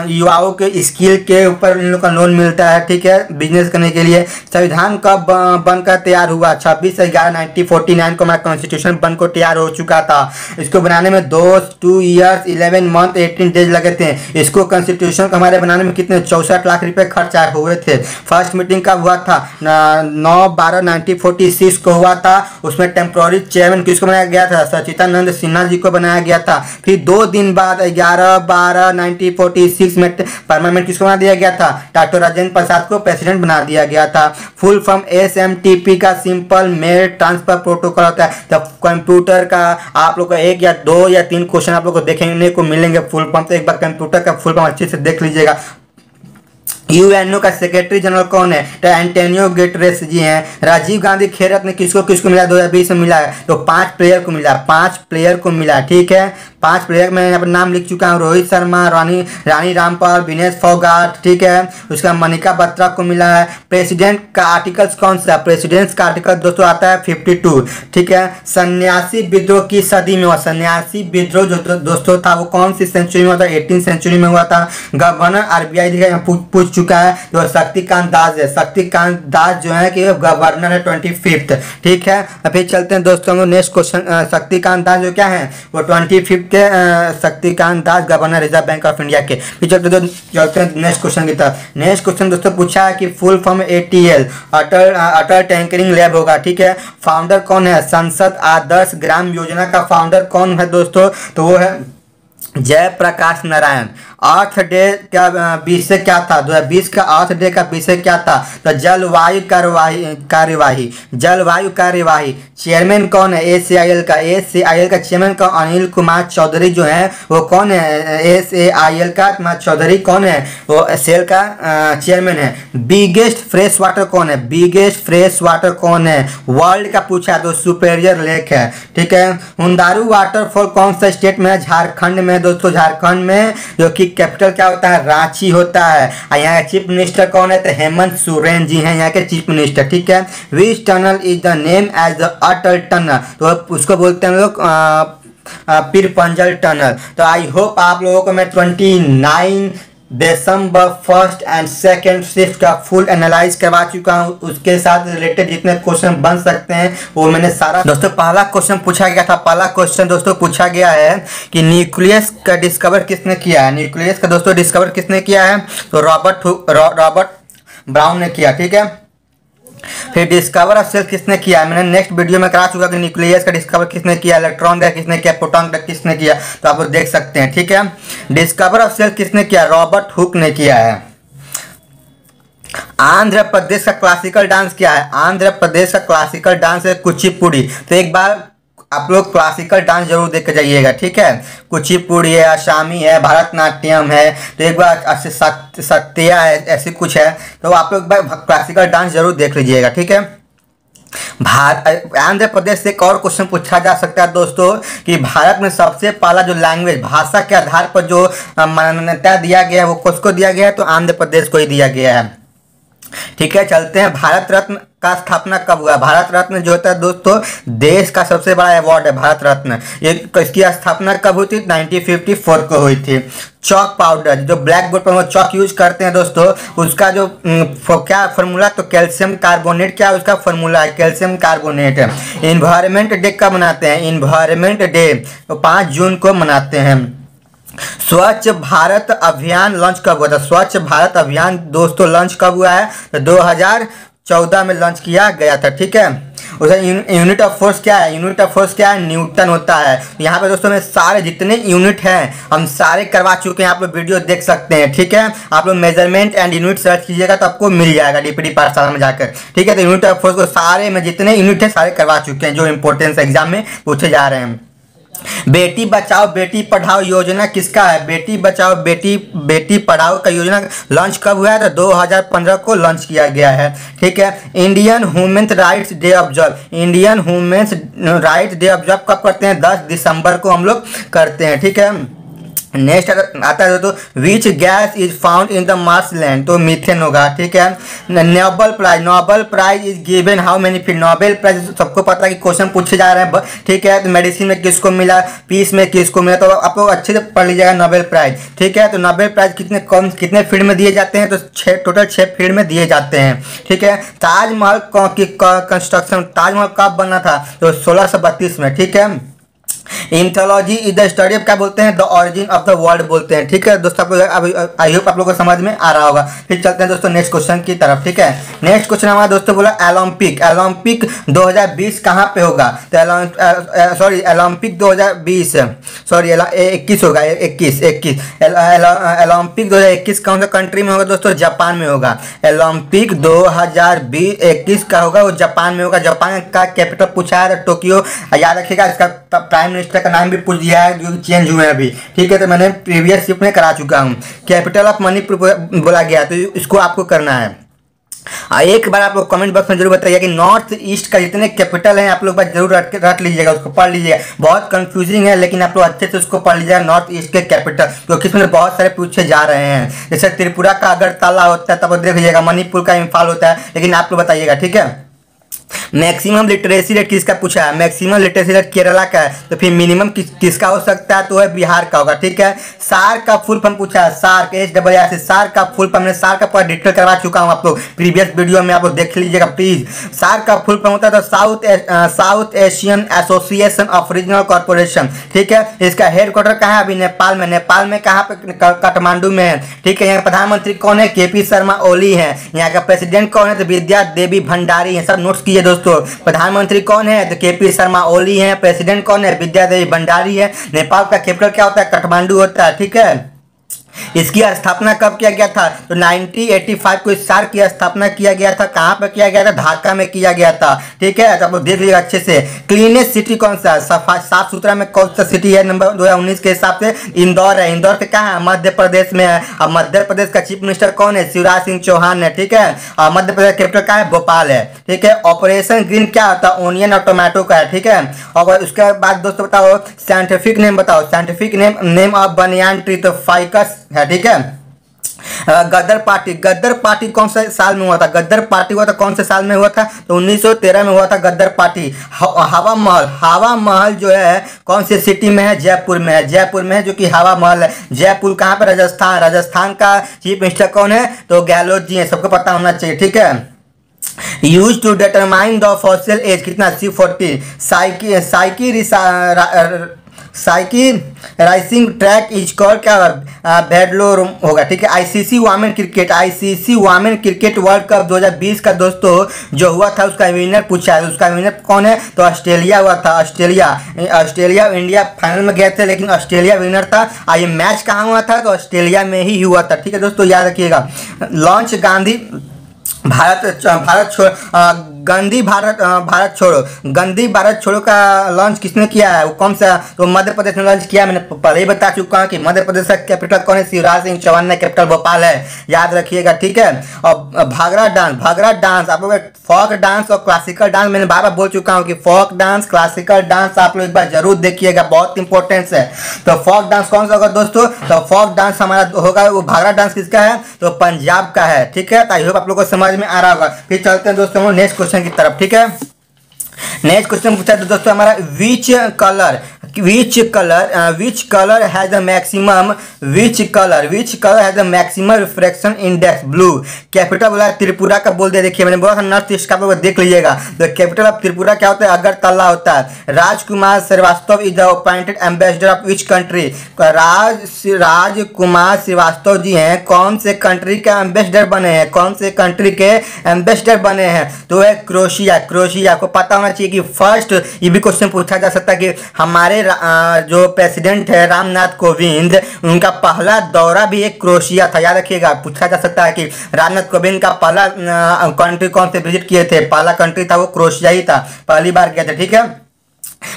युवाओं के स्किल के ऊपर इन लोग का लोन मिलता है। ठीक है, बिजनेस करने के लिए। संविधान कब बनकर तैयार हुआ? 26/11/1949 को हमारा कॉन्स्टिट्यूशन बनकर तैयार हो चुका था। इसको बनाने में 2 years 11 month 18 days लगे थे। इसको कॉन्स्टिट्यूशन को हमारे बनाने में कितने 64 लाख रुपए खर्च हुए थे। फर्स्ट मीटिंग कब हुआ था? 9/12/1946 को हुआ था। उसमें टेम्पोररी चेयरमैन किसको बनाया गया था? सच्चिदानंद सिन्हा जी को बनाया गया था। फिर 2 दिन बाद 11/12/1946 में परमानेंट किसको बना दिया गया था? डॉक्टर राजेंद्र प्रसाद को प्रेसिडेंट बना दिया गया था। फुल फॉर्म SMTP का सिंपल मेल ट्रांसफर प्रोटोकॉल होता है। तो कंप्यूटर का आप लोग को 1 या 2 या 3 क्वेश्चन आप लोग को देखने को मिलेंगे फुल फॉर्म। तो एक बार कंप्यूटर का फुल फॉर्म अच्छे से देख लीजिएगा। UNO का सेक्रेटरी जनरल कौन है? तो एंटोनियो गुटेरेस जी हैं। राजीव गांधी खेल रत्न किसको मिला? 2020 में मिला है। तो 5 प्लेयर को मिला, 5 प्लेयर को मिला। ठीक है, 5 प्लेयर में यहाँ पर नाम लिख चुका हूँ। रोहित शर्मा, रानी रामपाल, विनेश फोगाट। ठीक है, उसका मनिका बत्रा को मिला है। प्रेसिडेंट का आर्टिकल्स कौन सा? प्रेसिडेंट्स का आर्टिकल दोस्तों आता है 52। ठीक है, सन्यासी विद्रोह की सदी में हुआ। सन्यासी विद्रोह जो दोस्तों था वो कौन सी सेंचुरी में हुआ था? 18th सेंचुरी में हुआ था। गवर्नर RBI पूछ चुका है, तो शक्तिकांत दास है। शक्तिकांत दास जो है कि गवर्नर है 25th। ठीक है, फिर चलते हैं दोस्तों नेक्स्ट क्वेश्चन। शक्तिकांत दास जो क्या है? वो 25th के Shaktikanta Das governor Reserve Bank of India के। फिर चलते हैं नेक्स्ट क्वेश्चन की तरफ। नेक्स्ट क्वेश्चन दोस्तों पूछा है कि फुल फॉर्म ATL अटल टैंकरिंग लैब होगा। ठीक है, फाउंडर कौन है? संसद आदर्श ग्राम योजना का फाउंडर कौन है दोस्तों? तो वो है जयप्रकाश नारायण। अर्थ डे का विषय क्या था? 2020 का अर्थ डे का विषय क्या था? तो जलवायु कार्यवाही। जलवायु कार्यवाही। चेयरमैन कौन है ACIL का? ACIL का चेयरमैन का अनिल कुमार चौधरी जो है वो कौन है? ACIL का चौधरी कौन है? वो सेल का चेयरमैन है। बिगेस्ट फ्रेश वाटर कौन है? बिगेस्ट फ्रेश वाटर कौन है वर्ल्ड का पूछा तो सुपेरियर लेक है। ठीक है। हुंदारू वाटरफॉल कौन सा स्टेट में है? झारखंड में दोस्तों, झारखंड में, जो कि कैपिटल क्या होता है? रांची होता है। और यहाँ के चीफ मिनिस्टर कौन है? तो हेमंत सोरेन जी हैं यहाँ के चीफ मिनिस्टर। ठीक है। Which tunnel is the name as the Atal tunnel? तो उसको बोलते हैं लोग पीर पंजल टनल। तो आई होप आप लोगों को मैं 29 दिसंबर 1st एंड 2nd शिफ्ट का फुल एनालाइज करवा चुका हूँ। उसके साथ रिलेटेड जितने क्वेश्चन बन सकते हैं वो मैंने सारा दोस्तों, पहला क्वेश्चन पूछा गया था। पहला क्वेश्चन दोस्तों पूछा गया है कि न्यूक्लियस का डिस्कवर किसने किया है? न्यूक्लियस का दोस्तों डिस्कवर किसने किया है? तो रॉबर्ट ब्राउन ने किया। ठीक है। फिर डिस्कवर ऑफ सेल किसने किया है? मैंने नेक्स्ट वीडियो में करा चुका कि न्यूक्लियस का डिस्कवर किसने किया, इलेक्ट्रॉन का किसने किया, प्रोटॉन का किसने किया, तो आप लोग देख सकते हैं। ठीक है। डिस्कवर ऑफ सेल किसने किया? रॉबर्ट हुक ने किया है। आंध्र प्रदेश का क्लासिकल डांस क्या है? आंध्र प्रदेश का क्लासिकल डांस है कुचिपुड़ी। तो एक बार आप लोग क्लासिकल डांस जरूर देख के जाइएगा। ठीक है। कुचिपुड़ी है, आसामी है, भरतनाट्यम है, तो एक बार सत्या है, ऐसे कुछ है, तो आप लोग क्लासिकल डांस जरूर देख लीजिएगा। ठीक है। आंध्र प्रदेश से एक और क्वेश्चन पूछा जा सकता है दोस्तों कि भारत में सबसे पहला जो लैंग्वेज भाषा के आधार पर जो मान्यता दिया गया है वो किसको दिया गया है? तो आंध्र प्रदेश को ही दिया गया है। ठीक है। चलते हैं, भारत रत्न का स्थापना कब हुआ? भारत रत्न जो होता है दोस्तों देश का सबसे बड़ा अवार्ड है भारत रत्न। ये इसकी स्थापना कब हुई थी? 1954 को हुई थी। चॉक पाउडर, जो ब्लैक बोर्ड पर हम चॉक यूज करते हैं दोस्तों, उसका जो क्या फार्मूला? तो कैल्शियम कार्बोनेट। क्या उसका फार्मूला है? Calcium carbonate. इन्वायरमेंट डे कब मनाते हैं? इन्वायरमेंट डे तो 5 जून को मनाते हैं। स्वच्छ भारत अभियान लॉन्च कब हुआ था? स्वच्छ भारत अभियान दोस्तों लॉन्च कब हुआ है? तो 2014 में लॉन्च किया गया था। ठीक है। उसका यूनिट ऑफ फोर्स क्या है? यूनिट ऑफ फोर्स क्या है? न्यूटन होता है। यहाँ पे दोस्तों में सारे जितने यूनिट हैं हम सारे करवा चुके हैं, आप लोग वीडियो देख सकते हैं। ठीक है। आप लोग मेजरमेंट एंड यूनिट सर्च कीजिएगा तो आपको मिल जाएगा डीपीडी पाठशाला में जाकर। ठीक है। तो यूनिट ऑफ फोर्स को सारे में जितने यूनिट है सारे करवा चुके हैं जो इंपॉर्टेंस एग्जाम में पूछे जा रहे हैं। बेटी बचाओ बेटी पढ़ाओ योजना किसका है? बेटी बचाओ बेटी पढ़ाओ का योजना लॉन्च कब हुआ है? तो 2015 को लॉन्च किया गया है। ठीक है। Indian women's rights day observe. Indian women's rights day observe कब करते हैं? 10 दिसंबर को हम लोग करते हैं। ठीक है। नेक्स्ट आता है तो which gas is found in the marshland? तो मीथेन होगा। ठीक है। Nobel prize is given how many field? Nobel prize सबको पता है कि क्वेश्चन पूछे जा रहे हैं। ठीक है। तो मेडिसिन में किसको मिला, पीस में किसको मिला, तो आप लोग अच्छे से पढ़ लीजिएगा नोबेल प्राइज। ठीक है। तो नोबेल प्राइज कितने फील्ड में दिए जाते हैं? तो टोटल 6 फील्ड में दिए जाते हैं। ठीक है। ताजमहल की कंस्ट्रक्शन, ताजमहल कब बना था? तो 1632 में। ठीक है। इम्थोलॉजी इज द स्टडी ऑफ क्या बोलते हैं? The origin of the world बोलते हैं। ठीक है दोस्तों, आई होप आप लोगों को समझ में आ रहा होगा। फिर चलते हैं दोस्तों नेक्स्ट क्वेश्चन की तरफ। ठीक है। नेक्स्ट क्वेश्चन हमारा दोस्तों बोला ओलंपिक 2020 कहाँ पे होगा? तो ओलंपिक 2020 21 होगा। 21 ओलंपिक 2021 कौन सा कंट्री में होगा दोस्तों? जापान में होगा। ओलंपिक 2021 का होगा वो जापान में होगा। जापान का कैपिटल पूछा है टोक्यो। याद रखिएगा इसका प्राइम मिनिस्टर का नाम भी पूछ दिया है जो चेंज हुए हैं अभी। ठीक है। तो मैंने प्रीवियस शिफ्ट में करा चुका हूँ। कैपिटल ऑफ मणिपुर बोला गया तो इसको आपको करना है। एक बार आप लोग कमेंट बॉक्स में जरूर बताइए कि नॉर्थ ईस्ट का जितने कैपिटल हैं आप लोग बात जरूर रट लीजिएगा, उसको पढ़ लीजिएगा। बहुत कंफ्यूजिंग है लेकिन आप लोग अच्छे से उसको पढ़ लीजिएगा नॉर्थ ईस्ट के कैपिटल, क्योंकि इसमें बहुत सारे पूछे जा रहे हैं। जैसे त्रिपुरा का अगरतला होता है तब देख लीजिएगा, मणिपुर का इम्फाल होता है, लेकिन आप लोग बताइएगा। ठीक है। मैक्सिमम लिटरेसी रेट किसका पूछा है? मैक्सिमम लिटरेसी रेट केरला का है। तो फिर मिनिमम किसका हो सकता है? तो है बिहार का होगा। ठीक है। सार्क का फुल फॉर्म पूछा है। सार्क SAARC सार्क का फुल फॉर्म, मैंने सार्क का पूरा डिटेल करवा चुका हूँ आप लोग प्रीवियस वीडियो में, आप लोग देख लीजिएगा प्लीज। सार्क का फुल फॉर्म होता है तो south Asian association of regional corporation. ठीक है। इसका हेडक्वार्टर कहाँ है? अभी नेपाल में। नेपाल में कहाँ पे? काठमांडू में है। ठीक है। यहाँ प्रधानमंत्री कौन है? KP शर्मा ओली है। यहाँ का प्रेसिडेंट कौन है? तो विद्या देवी भंडारी है। सब नोट्स कीजिए दोस्तों। प्रधानमंत्री कौन है? तो KP शर्मा ओली है। प्रेसिडेंट कौन है? विद्या देवी भंडारी है। नेपाल का कैपिटल क्या होता है? काठमांडू होता है। ठीक है। इसकी स्थापना कब किया गया था? तो 1985 को इस साल की स्थापना किया गया था। कहाँ पर किया गया था? ढाका में किया गया था। ठीक है, तो आप लोग देख लीजिएगा अच्छे से। क्लीनेस्ट सिटी कौन सा? साफ सुथरा में कौन सा सिटी है? नंबर 2019 के हिसाब से इंदौर है। इंदौर के कहाँ है? मध्य प्रदेश में है। अब मध्य प्रदेश का चीफ मिनिस्टर कौन है? शिवराज सिंह चौहान है। ठीक है, और मध्य प्रदेश कैपिटल कहाँ है? भोपाल है। ठीक है, ऑपरेशन ग्रीन क्या होता है? ओनियन और टोमेटो का है। ठीक है, और उसके बाद दोस्तों बताओ साइंटिफिक नेम बताओ। Scientific name of banyan tree तो फाइकस है। ठीक है, गदर पार्टी कौन से साल में हुआ था? गदर पार्टी हुआ था कौन से साल में हुआ था? तो 1913 में हुआ था गदर पार्टी। हवा महल जो है कौन से सिटी में है? जयपुर में है। जयपुर में है जो कि हवा महल है। जयपुर कहाँ पर? राजस्थान का चीफ मिनिस्टर कौन है? तो गहलोत जी हैं, सबको पता होना चाहिए। ठीक है, use to determine the fossil age कितना? C40। साइकी राइसिंग ट्रैक इज कॉल्ड क्या? बेडलोर होगा। ठीक है, ICC women cricket world cup 2020 का दोस्तों जो हुआ था उसका विनर पूछा है। उसका विनर कौन है? तो ऑस्ट्रेलिया हुआ था। ऑस्ट्रेलिया इंडिया फाइनल में गए थे लेकिन ऑस्ट्रेलिया विनर था। और ये मैच कहाँ हुआ था? तो ऑस्ट्रेलिया में ही हुआ था। ठीक है दोस्तों, याद रखिएगा। लॉन्च गांधी गांधी भारत छोड़ो का लॉन्च किसने किया है? वो कौन सा? तो मध्य प्रदेश ने लॉन्च किया। मैंने पहले ही बता चुका हूँ कि मध्य प्रदेश का कैपिटल कौन है? शिवराज सिंह चौहान ने कैपिटल भोपाल है, याद रखिएगा। ठीक है, और भागरा डांस आप लोग फोक डांस और क्लासिकल डांस मैंने बार बार बोल चुका हूँ कि फोक डांस क्लासिकल डांस आप लोग एक बार जरूर देखिएगा, बहुत इंपॉर्टेंस है। तो फोक डांस कौन सा होगा दोस्तों? तो फोक डांस हमारा होगा वो भागरा डांस किसका है? तो पंजाब का है। ठीक है, आई होप आप लोग को समझ में आ रहा होगा। फिर चलते हैं दोस्तों नेक्स्ट क्वेश्चन की तरफ। ठीक है, नेक्स्ट क्वेश्चन पूछा तो दोस्तों हमारा which colour has the maximum refraction index blue? Capital बोला त्रिपुरा का बोल दिया। देखिए मैंने बोला था नॉर्थ ईस्ट का, आप लोग देख लीजिएगा। तो कैपिटल ऑफ त्रिपुरा क्या होता है? अगरतला होता है। Rajkumar Srivastava is the appointed ambassador of which country? Rajkumar Srivastava ji हैं कौन से कंट्री के एम्बेसडर बने हैं? कौन से कंट्री के एम्बेसडर बने हैं? तो है क्रोशिया। आपको पता होना चाहिए कि फर्स्ट ये भी क्वेश्चन पूछा जा सकता है कि हमारे जो प्रेसिडेंट है रामनाथ कोविंद, उनका पहला दौरा भी एक क्रोशिया था, याद रखिएगा। पूछा जा सकता है कि रामनाथ कोविंद का पहला कंट्री कौन से विजिट किए थे? पहला कंट्री था वो क्रोशिया ही था, पहली बार गया था। ठीक है,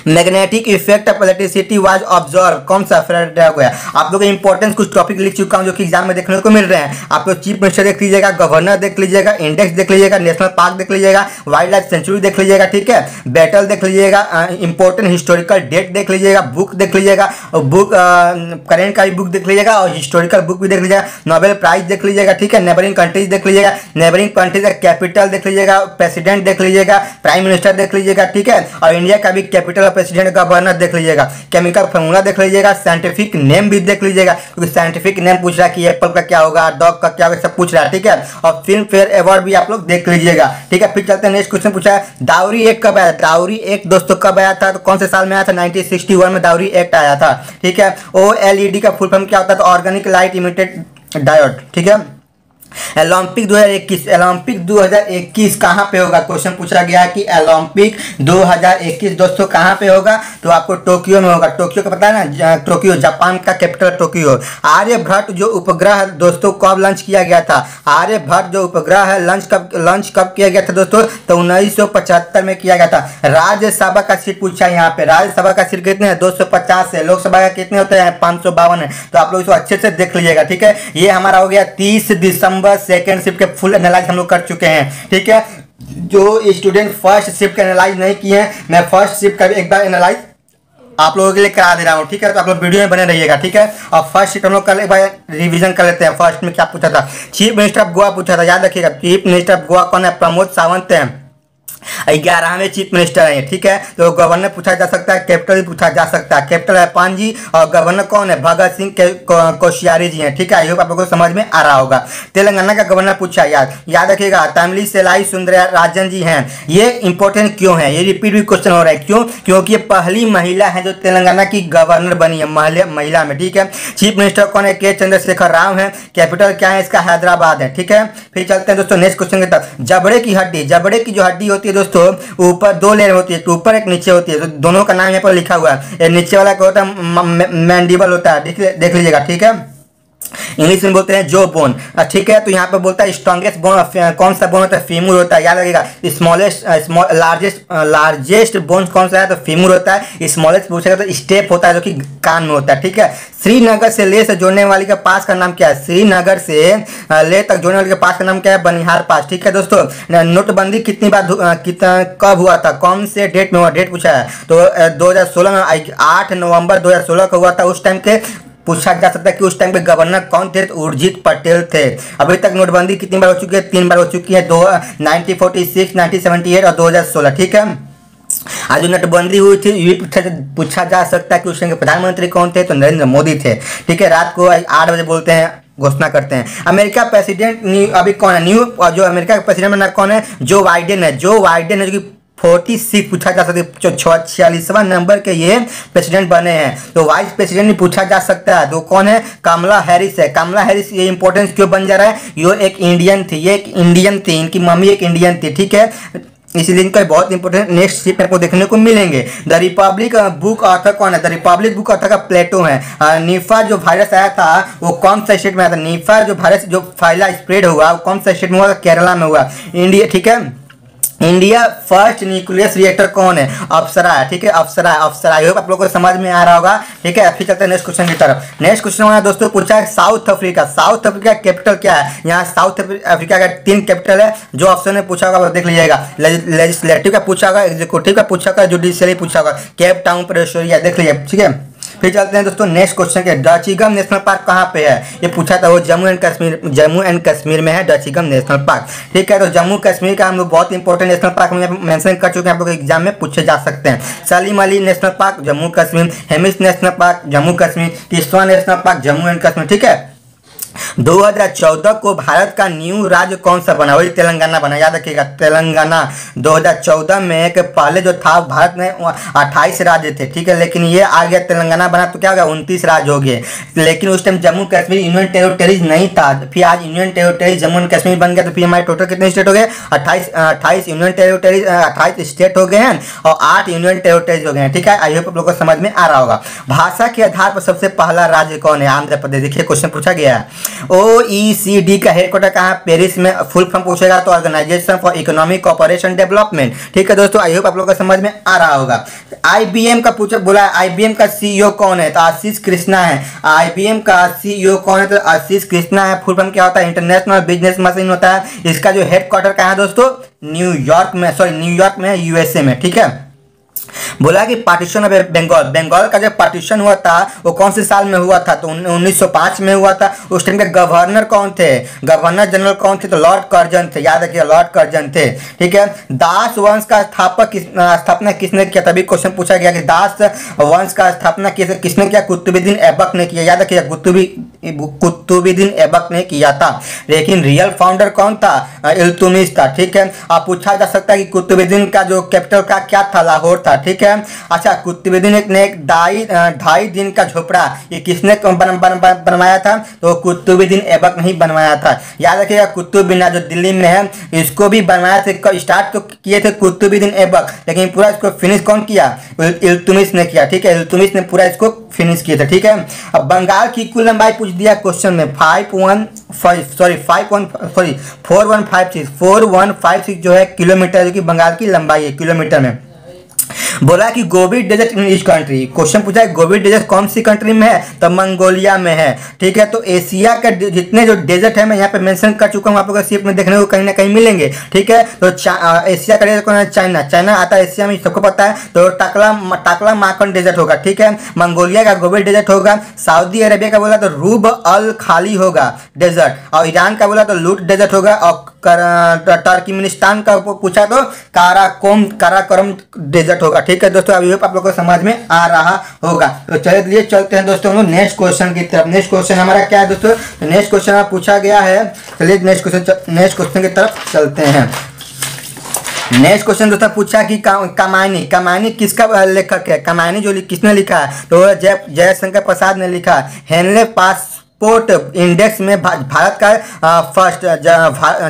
magnetic effect of electricity was observe कौन सा? फेराडे हो गया। आप लोग इंपॉर्टेंट कुछ टॉपिक लिख चुका हूं जो कि एग्जाम में देखने को मिल रहे हैं। आप लोग चीफ मिनिस्टर देख लीजिएगा, गवर्नर देख लीजिएगा, इंडेक्स देख लीजिएगा, नेशनल पार्क देख लीजिएगा, वाइल्ड लाइफ सेंचुरी देख लीजिएगा। ठीक है, बैटल देख लीजिएगा, इंपॉर्टेंट हिस्टोरिकल डेट देख लीजिएगा, बुक देख लीजिएगा, बुक करेंट का भी बुक देख लीजिएगा और हिस्टोरिकल बुक भी देख लीजिएगा, नोबेल प्राइज देख लीजिएगा। ठीक है, नेबरिंग कंट्रीज देख लीजिएगा, नेबरिंग कंट्रीज का कैपिटल देख लीजिएगा, प्रेसिडेंट देख लीजिएगा, प्राइम मिनिस्टर देख लीजिएगा। ठीक है, और इंडिया का भी कैपिटल और प्रेसिडेंट गवर्नर देख लीजिएगा, केमिकल फार्मूला देख लीजिएगा, साइंटिफिक नेम भी देख लीजिएगा क्योंकि साइंटिफिक नेम पूछ रहा है कि एप्पल का क्या होगा, डॉग का क्या होगा, सब पूछ रहा है। ठीक है, और फिल्म फेयर अवार्ड भी आप लोग देख लीजिएगा। ठीक है, फिर चलते हैं नेक्स्ट क्वेश्चन पूछा है डाउरी एक्ट कब आया? डाउरी एक्ट दोस्तों कब आया था? तो कौन से साल में आया था? 1961 में डाउरी एक्ट आया था। ठीक है, OLED का फुल फॉर्म क्या होता है? तो ऑर्गेनिक लाइट इमिटेड डायोड। ठीक है, ओलंपिक 2021 कहाँ पे होगा? क्वेश्चन पूछा गया है कि ओलंपिक 2021 दोस्तों कहाँ पे होगा? तो आपको टोक्यो में होगा। टोक्यो का पता है ना, टोक्यो जापान का कैपिटल टोक्यो। आर्यभट्ट जो उपग्रह दोस्तों कब लॉन्च किया गया था? आर्यभट्ट जो उपग्रह है लॉन्च कब किया गया था दोस्तों? तो 1975 में किया गया था। राज्यसभा का सीट पूछा है यहाँ पे। राज्यसभा का सीट कितने हैं? 250 है। लोकसभा का कितने होते हैं? 552 है। तो आप लोग इसको अच्छे से देख लीजिएगा। ठीक है, ये हमारा हो गया 30 दिसंबर सेकेंड शिफ्ट के फुल एनालाइज हम लोग कर चुके हैं। ठीक है, जो स्टूडेंट फर्स्ट शिफ्ट का एनालाइज नहीं किए हैं, मैं फर्स्ट शिफ्ट का एक बार एनालाइज आप लोगों के लिए करा दे रहा हूँ। ठीक है, तो आप लोग वीडियो में बने रहिएगा। ठीक है, और फर्स्ट शिफ्ट हम लोग कल एक बार रिवीजन कर लेते हैं। फर्स्ट में क्या पूछा था? चीफ मिनिस्टर ऑफ गोवा पूछा था, याद रखिएगा। चीफ मिनिस्टर ऑफ गोवा कौन है? प्रमोद सावंत है, 11वें चीफ मिनिस्टर है। ठीक है, तो गवर्नर पूछा जा सकता है, कैपिटल भी पूछा जा सकता है। कैपिटल है पांजी और गवर्नर कौन है? भगत सिंह कोश्यारी जी हैं। ठीक है, आई होप आप लोगों को समझ में आ रहा होगा। तेलंगाना का गवर्नर पूछा, याद रखिएगा, तमिली सलाई सुंदरराजन जी हैं। ये इंपॉर्टेंट क्यों है? ये रिपीट भी क्वेश्चन हो रहा है, क्यों? क्योंकि ये पहली महिला है जो तेलंगाना की गवर्नर बनी है, महिला में। ठीक है, चीफ मिनिस्टर कौन है? के चंद्रशेखर राव है। कैपिटल क्या है इसका? हैदराबाद है। ठीक है, फिर चलते हैं दोस्तों नेक्स्ट क्वेश्चन की तरफ। जबड़े की की जो हड्डी होती है दोस्तों, ऊपर दो लेयर होती है, ऊपर एक नीचे होती है। तो दोनों का नाम यहाँ पर लिखा हुआ है। नीचे वाला क्या होता है? मैंडिबल होता है। देख लीजिएगा। ठीक है, इंग्लिश में बोलते हैं जो बोन, ठीक है। तो यहाँ पे बोलता है स्ट्रॉन्गेस्ट बोन, कौन सा बोन होता है, फीमूर होता है, याद रखिएगा। लार्जेस्ट बोन कौन सा है, तो फीमूर होता है। स्मॉलेस्ट पूछेगा तो स्टेप होता है, जो कि कान में होता है, ठीक है। श्रीनगर से लेह से जोड़ने वाली के पास का नाम क्या है, श्रीनगर से लेह तक जोड़ने वाले के पास का नाम क्या है, बनिहार पास, ठीक है दोस्तों। नोटबंदी कितनी बार कब हुआ था, कौन से डेट में हुआ, डेट पूछा है तो 2016 में 8 नवंबर 2016 को हुआ था। उस टाइम के पूछा जा सकता है कि उस टाइम पे गवर्नर कौन थे, तो उर्जित पटेल थे। अभी तक नोटबंदी कितनी बार हो चुकी है, 3 बार हो चुकी है, 1946, 1978 और 2016, ठीक है। आज जो नोटबंदी हुई थी ये पूछा जा सकता है कि उस टाइम के प्रधानमंत्री कौन थे, तो नरेंद्र मोदी थे, ठीक है। रात को 8 बजे बोलते हैं, घोषणा करते हैं। अमेरिका प्रेसिडेंट अभी कौन है, न्यू जो अमेरिका का प्रेसिडेंट बना कौन है, जो बाइडेन है, जो बाइडेन है, जो कि 46 पूछा जा सकता है, 46वां नंबर के ये प्रेसिडेंट बने हैं। तो वाइस प्रेसिडेंट भी पूछा जा सकता है, तो कौन है, कमला हैरिस है। कमला हैरिस ये इंपॉर्टेंस क्यों बन जा रहा है, ये एक इंडियन थी, ये एक इंडियन थी, इनकी मम्मी एक इंडियन थी, ठीक है। इसलिए इनका बहुत इंपॉर्टेंट नेक्स्ट स्टेप आपको देखने को मिलेंगे। द रिपब्लिक बुक ऑथर कौन है, द रिपब्लिक बुक ऑथर का प्लेटो है। निफा जो वायरस आया था वो कौन सा स्टेट में आया था, निफा जो वायरस जो फैला स्प्रेड हुआ वो कौन सा स्टेट में हुआ, केरला में हुआ, इंडिया, ठीक है। इंडिया फर्स्ट न्यूक्लियस रिएक्टर कौन है, अप्सरा है, ठीक है, अप्सरा है, अप्सरा। आई होप आप लोगों को समझ में आ रहा होगा, ठीक है। फिर चलते हैं नेक्स्ट क्वेश्चन की तरफ। नेक्स्ट क्वेश्चन हमारा दोस्तों पूछा है south Africa, south Africa capital क्या है। यहाँ साउथ अफ्रीका का 3 कैपिटल है, जो ऑप्शन में पूछा होगा देख लीजिएगा। लेजिस्लेटिव का पूछा होगा, एग्जीक्यूटिव का पूछा होगा, जुडिशियरी पूछा होगा, केप टाउन, प्रेटोरिया, देख लीजिए, ठीक है। फिर चलते हैं दोस्तों नेक्स्ट क्वेश्चन के, डचिगम नेशनल पार्क कहाँ पे है, ये पूछा था, वो जम्मू एंड कश्मीर में है डचिगम नेशनल पार्क, ठीक है। तो जम्मू कश्मीर का हम लोग बहुत इंपॉर्टेंट नेशनल पार्क में मेंशन कर चुके हैं, आप लोग एग्जाम में पूछे जा सकते हैं। Salim Ali national park Jammu Kashmir, Hemis national park Jammu Kashmir, Kishtwar national park Jammu and Kashmir, ठीक है। 2014 को भारत का न्यू राज्य कौन सा बना, वही तेलंगाना बना, याद रखिएगा तेलंगाना। 2014 में के पहले जो था भारत में 28 राज्य थे, ठीक है, लेकिन ये आ गया तेलंगाना बना, तो क्या हो गया 29 राज्य हो गए। लेकिन उस time Jammu Kashmir union territories नहीं था, फिर आज union territories Jammu and Kashmir बन गया, तो फिर हमारे टोटल कितने स्टेट हो गए, 28 यूनियन टेरिटरीज, 28 स्टेट हो गए हैं और 8 यूनियन टेरिटरीज हो गए हैं, ठीक है। आई होप आप लोगों को समझ में आ रहा होगा। भाषा के आधार पर सबसे पहला राज्य कौन है, आंध्र प्रदेश। देखिए क्वेश्चन पूछा गया है। OECD का हेडक्वार्टर कहाँ, पेरिस में। फुल फॉर्म पूछेगा तो organisation for economic cooperation development, ठीक है दोस्तों। आई होप आप लोगों को समझ में आ रहा होगा। IBM का पूछा बोला है, IBM का CEO कौन है, तो आशीष कृष्णा है। IBM का CEO कौन है, तो आशीष कृष्णा है। फुल फॉर्म क्या होता है, इंटरनेशनल बिजनेस मशीन होता है। इसका जो हेडक्वार्टर कहाँ है दोस्तों, न्यूयॉर्क में है, USA में, ठीक है। बोला कि पार्टीशन ऑफ बंगाल का जब पार्टीशन हुआ था वो कौन से साल में हुआ था, तो 1905 में हुआ था। उस टाइम के गवर्नर कौन थे, गवर्नर जनरल कौन थे, तो लॉर्ड कर्जन थे, याद रखिए लॉर्ड कर्जन थे, ठीक है। दास वंश का स्थापना किसने किया, तभी क्वेश्चन पूछा गया कि दास वंश का स्थापना किसने किया, कुतुबुद्दीन ऐबक ने किया, याद रखिए कुतुबुद्दीन ऐबक ने किया था। लेकिन रियल फाउंडर कौन था, इल्तुतमिश था, ठीक है। आप पूछा जा सकता है कि कुतुबुद्दीन का जो कैपिटल का क्या था, लाहौर था, ठीक है। अच्छा, कुतुबुद्दीन ने एक 2.5 दिन का झोपड़ा ये किसने बनवाया था, तो कुतुबुद्दीन ऐबक नहीं बनवाया था, याद रखिएगा। कुतुब मीनार जो दिल्ली में है इसको भी बनवाया थे, स्टार्ट तो किए थे कुतुबुद्दीन ऐबक, लेकिन पूरा इसको फिनिश कौन किया, इल्तुतमिश ने किया, ठीक है। इल्तुतमिश ने पूरा इसको फिनिश किया था, ठीक है। अब बंगाल की कुल लंबाई पूछ दिया क्वेश्चन में, 4156 जो है किलोमीटर, जो कि बंगाल की लंबाई है किलोमीटर में। बोला कि Gobi desert in each country, question पूछा है गोबी डेजर्ट कौन सी कंट्री में है, तो मंगोलिया में है, ठीक है। तो एशिया का जितने जो डेजर्ट है मैं यहाँ पे मेंशन कर चुका हूँ, आप लोगों को शेप में देखने को कहीं ना कहीं मिलेंगे, ठीक है। तो एशिया का डेजर्ट कौन है, चाइना आता है एशिया में, सबको पता है। तो टाकला माकन डेजर्ट होगा, ठीक है। मंगोलिया का गोबी डेजर्ट होगा। सऊदी अरेबिया का बोला तो रूब अल खाली होगा डेजर्ट, और ईरान का बोला तो लूट डेजर्ट होगा, और टर्कमेनिस्तान का पूछा तो काराकोरम डेजर्ट होगा, ठीक है दोस्तों। अभी आप लोग को समझ में आ रहा होगा। तो चलिए चलते हैं दोस्तों हम लोग नेक्स्ट क्वेश्चन की तरफ। नेक्स्ट क्वेश्चन हमारा क्या है दोस्तों, नेक्स्ट क्वेश्चन पूछा गया है, चलिए नेक्स्ट क्वेश्चन की तरफ चलते हैं। नेक्स्ट क्वेश्चन दोस्तों पूछा कि कमायनी किसका लेखक है, कमायनी जो किसने लिखा है, तो जयशंकर प्रसाद ने लिखा। हेनले पासपोर्ट इंडेक्स में भारत का फर्स्ट,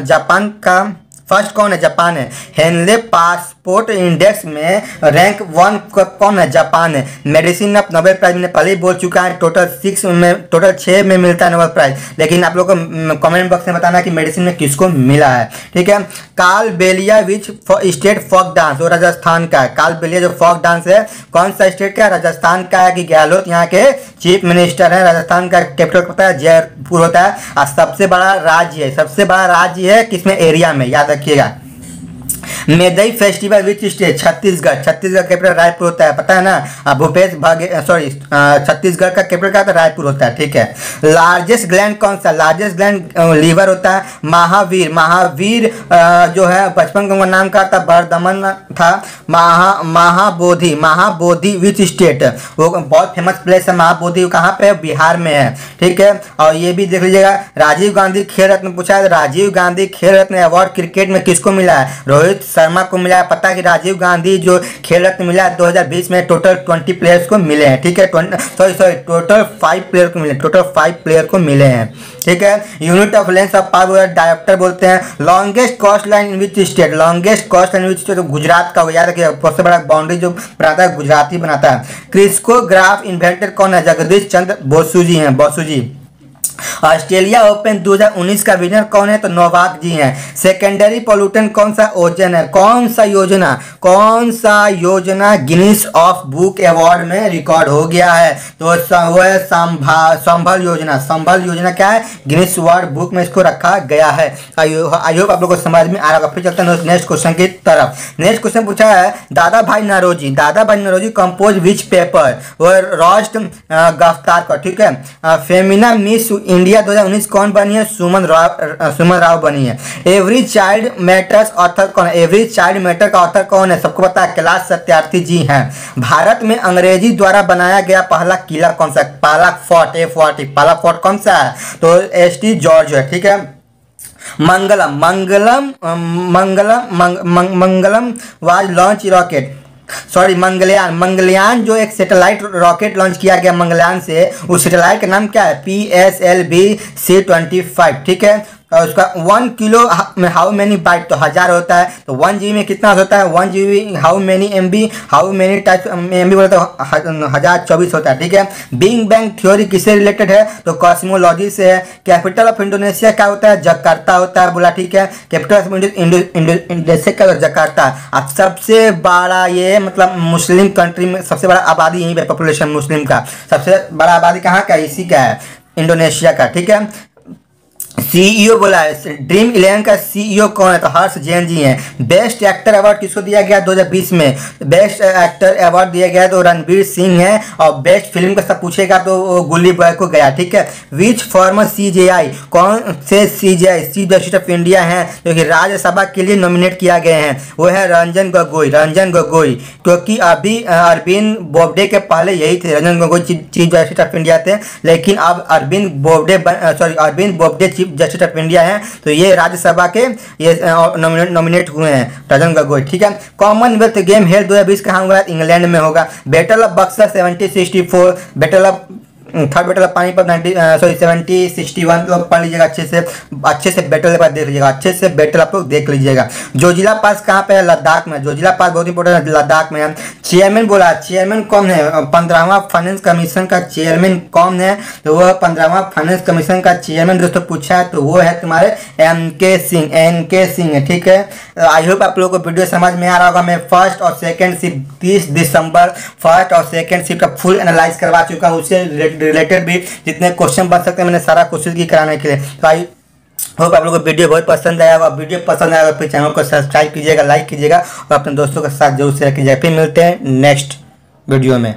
जापान का फर्स्ट कौन है, जापान है। हेनले पासपोर्ट स्पोर्ट इंडेक्स में रैंक 1 कौन है? जापान है। मेडिसिन में नोबेल प्राइज मैंने पहले ही बोल चुका है, टोटल 6 में मिलता है नोबेल प्राइज, लेकिन आप लोग को कमेंट बॉक्स में बताना कि मेडिसिन में किसको मिला है, ठीक है। Kalbelia which state folk dance, वो राजस्थान का है। कालबेलिया जो फोक डांस है कौन सा स्टेट का है? राजस्थान का है। कि गहलोत यहाँ के चीफ मिनिस्टर है। राजस्थान का कैपिटल पता है? जयपुर होता है। और सबसे बड़ा राज्य है किसमें? एरिया में, याद रखिएगा। Madai festival which state? Chhattisgarh. Chhattisgarh capital Raipur होता है, पता है ना। भूपेश छत्तीसगढ़ का कैपिटल क्या होता है? रायपुर होता है, ठीक है। लार्जेस्ट ग्लैंड कौन सा? लार्जेस्ट ग्लैंड लीवर होता है। महावीर जो है बचपन का नाम क्या था? बर्धमन था। Mahabodhi which state? वो बहुत फेमस प्लेस है महाबोधि, कहाँ पे है? बिहार में है, ठीक है। और ये भी देख लीजिएगा, राजीव गांधी खेल रत्न पूछा है। राजीव गांधी खेल रत्न अवार्ड क्रिकेट में किसको मिला है? रोहित शर्मा को मिला है। पता है कि राजीव गांधी जो खेल रत्न मिला है 2020 में टोटल 20 प्लेयर्स को मिले हैं, ठीक है। टोटल 5 प्लेयर को मिले, टोटल 5 प्लेयर को मिले हैं, ठीक है। Unit of length of power dioptre बोलते हैं। Longest coast line in which state? Longest coast line which state? Gujarat का, याद रखिए। सबसे बड़ा बाउंड्री जो बनाता है गुजरात ही बनाता है। क्रिस्कोग्राफ इन्वेंटर कौन है? जगदीश चंद्र बोसु जी हैं, बोसु जी। ऑस्ट्रेलिया ओपन 2019 का विनर कौन है? तो नोवाक जी हैं। सेकेंडरी पोल्यूटेंट कौन सा? ओजोन है। कौन सा योजना गिनीज ऑफ बुक अवार्ड में रिकॉर्ड हो गया है? तो वो है संभल योजना क्या है? गिनीज वर्ल्ड बुक में इसको रखा गया है। आई होप आप लोगों को समझ में आ रहा होगा। फिर चलते हैं नेक्स्ट क्वेश्चन की तरफ। नेक्स्ट क्वेश्चन पूछा है दादा भाई नौरोजी कंपोज विच पेपर? वो राष्ट्र गिरफ्तार कर, ठीक है। फेमिना मिस इंडिया 2019 कौन बनी है? सुमन राव बनी है। एवरी चाइल्ड मैटर्स ऑथर कौन है? एवरी चाइल्ड मैटर का ऑथर कौन है? सबको पता है, कैलाश सत्यार्थी जी हैं। भारत में अंग्रेजी द्वारा बनाया गया पहला किला कौन सा? पाला फोर्ट कौन सा है? तो ST जॉर्ज है, ठीक है। मंगलम वाज लॉन्च रॉकेट, मंगलयान जो एक सैटेलाइट रॉकेट लॉन्च किया गया मंगलयान से, उस सैटेलाइट का नाम क्या है? PSLV-C25, ठीक है। और उसका 1 किलो में हाउ मेनी बाइट? तो 1000 होता है। तो 1 GB में कितना होता है? 1 GB how many MB? How many type MB बोलते हैं? 1024 होता है, ठीक है। बिग बैंग थ्योरी किससे रिलेटेड है? तो कॉस्मोलॉजी से है। कैपिटल ऑफ इंडोनेशिया क्या होता है? जकार्ता होता है, बोला, ठीक है। कैपिटल ऑफ इंडोनेशिया क्या? जकार्ता। अब सबसे बड़ा ये मतलब मुस्लिम कंट्री में सबसे बड़ा आबादी यहीं पे, पॉपुलेशन मुस्लिम का सबसे बड़ा आबादी कहाँ का? इसी का है, इंडोनेशिया का, ठीक है। CEO बोला है, ड्रीम 11 का CEO कौन है? तो हर्ष जैन जी हैं। बेस्ट एक्टर अवार्ड किसको दिया गया 2020 में? बेस्ट एक्टर अवार्ड दिया गया तो रणवीर सिंह है। और बेस्ट फिल्म का सब पूछेगा तो गुल्ली बॉय को गया, ठीक है। विच फॉर्मर CJI? कौन से CJI chief justice of India हैं जो कि राज्यसभा के लिए नॉमिनेट किया गए हैं? वो है रंजन गोगोई, क्योंकि अभी अरविंद बोबडे के पहले यही थे, Ranjan Gogoi chief justice of India थे, लेकिन अब Arvind Bobde chief justice of India हैं, तो ये राज्यसभा के ये नॉमिनेट हुए हैं, रंजन गोगोई, ठीक है। कॉमनवेल्थ गेम हेल्थ 2020 कहाँ होगा? इंग्लैंड में होगा। Battle of Buxar 1764, battle of third battle of Panipat 7061 लोग पढ़ लीजिएगा अच्छे से बैटल के बाद देख लीजिएगा, अच्छे से बैटल आप लोग देख लीजिएगा। जोजिला पास कहाँ पे है? लद्दाख में। जोजिला पास बहुत इंपॉर्टेंट है, लद्दाख में है। चेयरमैन बोला, चेयरमैन कौन है? 15वां फाइनेंस कमीशन का चेयरमैन कौन है? तो वह 15वां फाइनेंस कमीशन का चेयरमैन दोस्तों पूछा है तो वो है तुम्हारे NK सिंह है, ठीक है। आई होप आप लोगों को वीडियो समझ में आ रहा होगा। मैं फर्स्ट और सेकेंड शिफ्ट 30 दिसंबर फर्स्ट और सेकेंड शिफ्ट का फुल एनालाइज करवा चुका हूँ, उससे रिलेटेड भी जितने क्वेश्चन बन सकते हैं मैंने सारा कोशिश की कराने के लिए। तो आई होप आप लोगों को वीडियो बहुत पसंद आया होगा। वीडियो पसंद आया फिर चैनल को सब्सक्राइब कीजिएगा, लाइक कीजिएगा और अपने दोस्तों के साथ जरूर शेयर कीजिएगा। फिर मिलते हैं नेक्स्ट वीडियो में।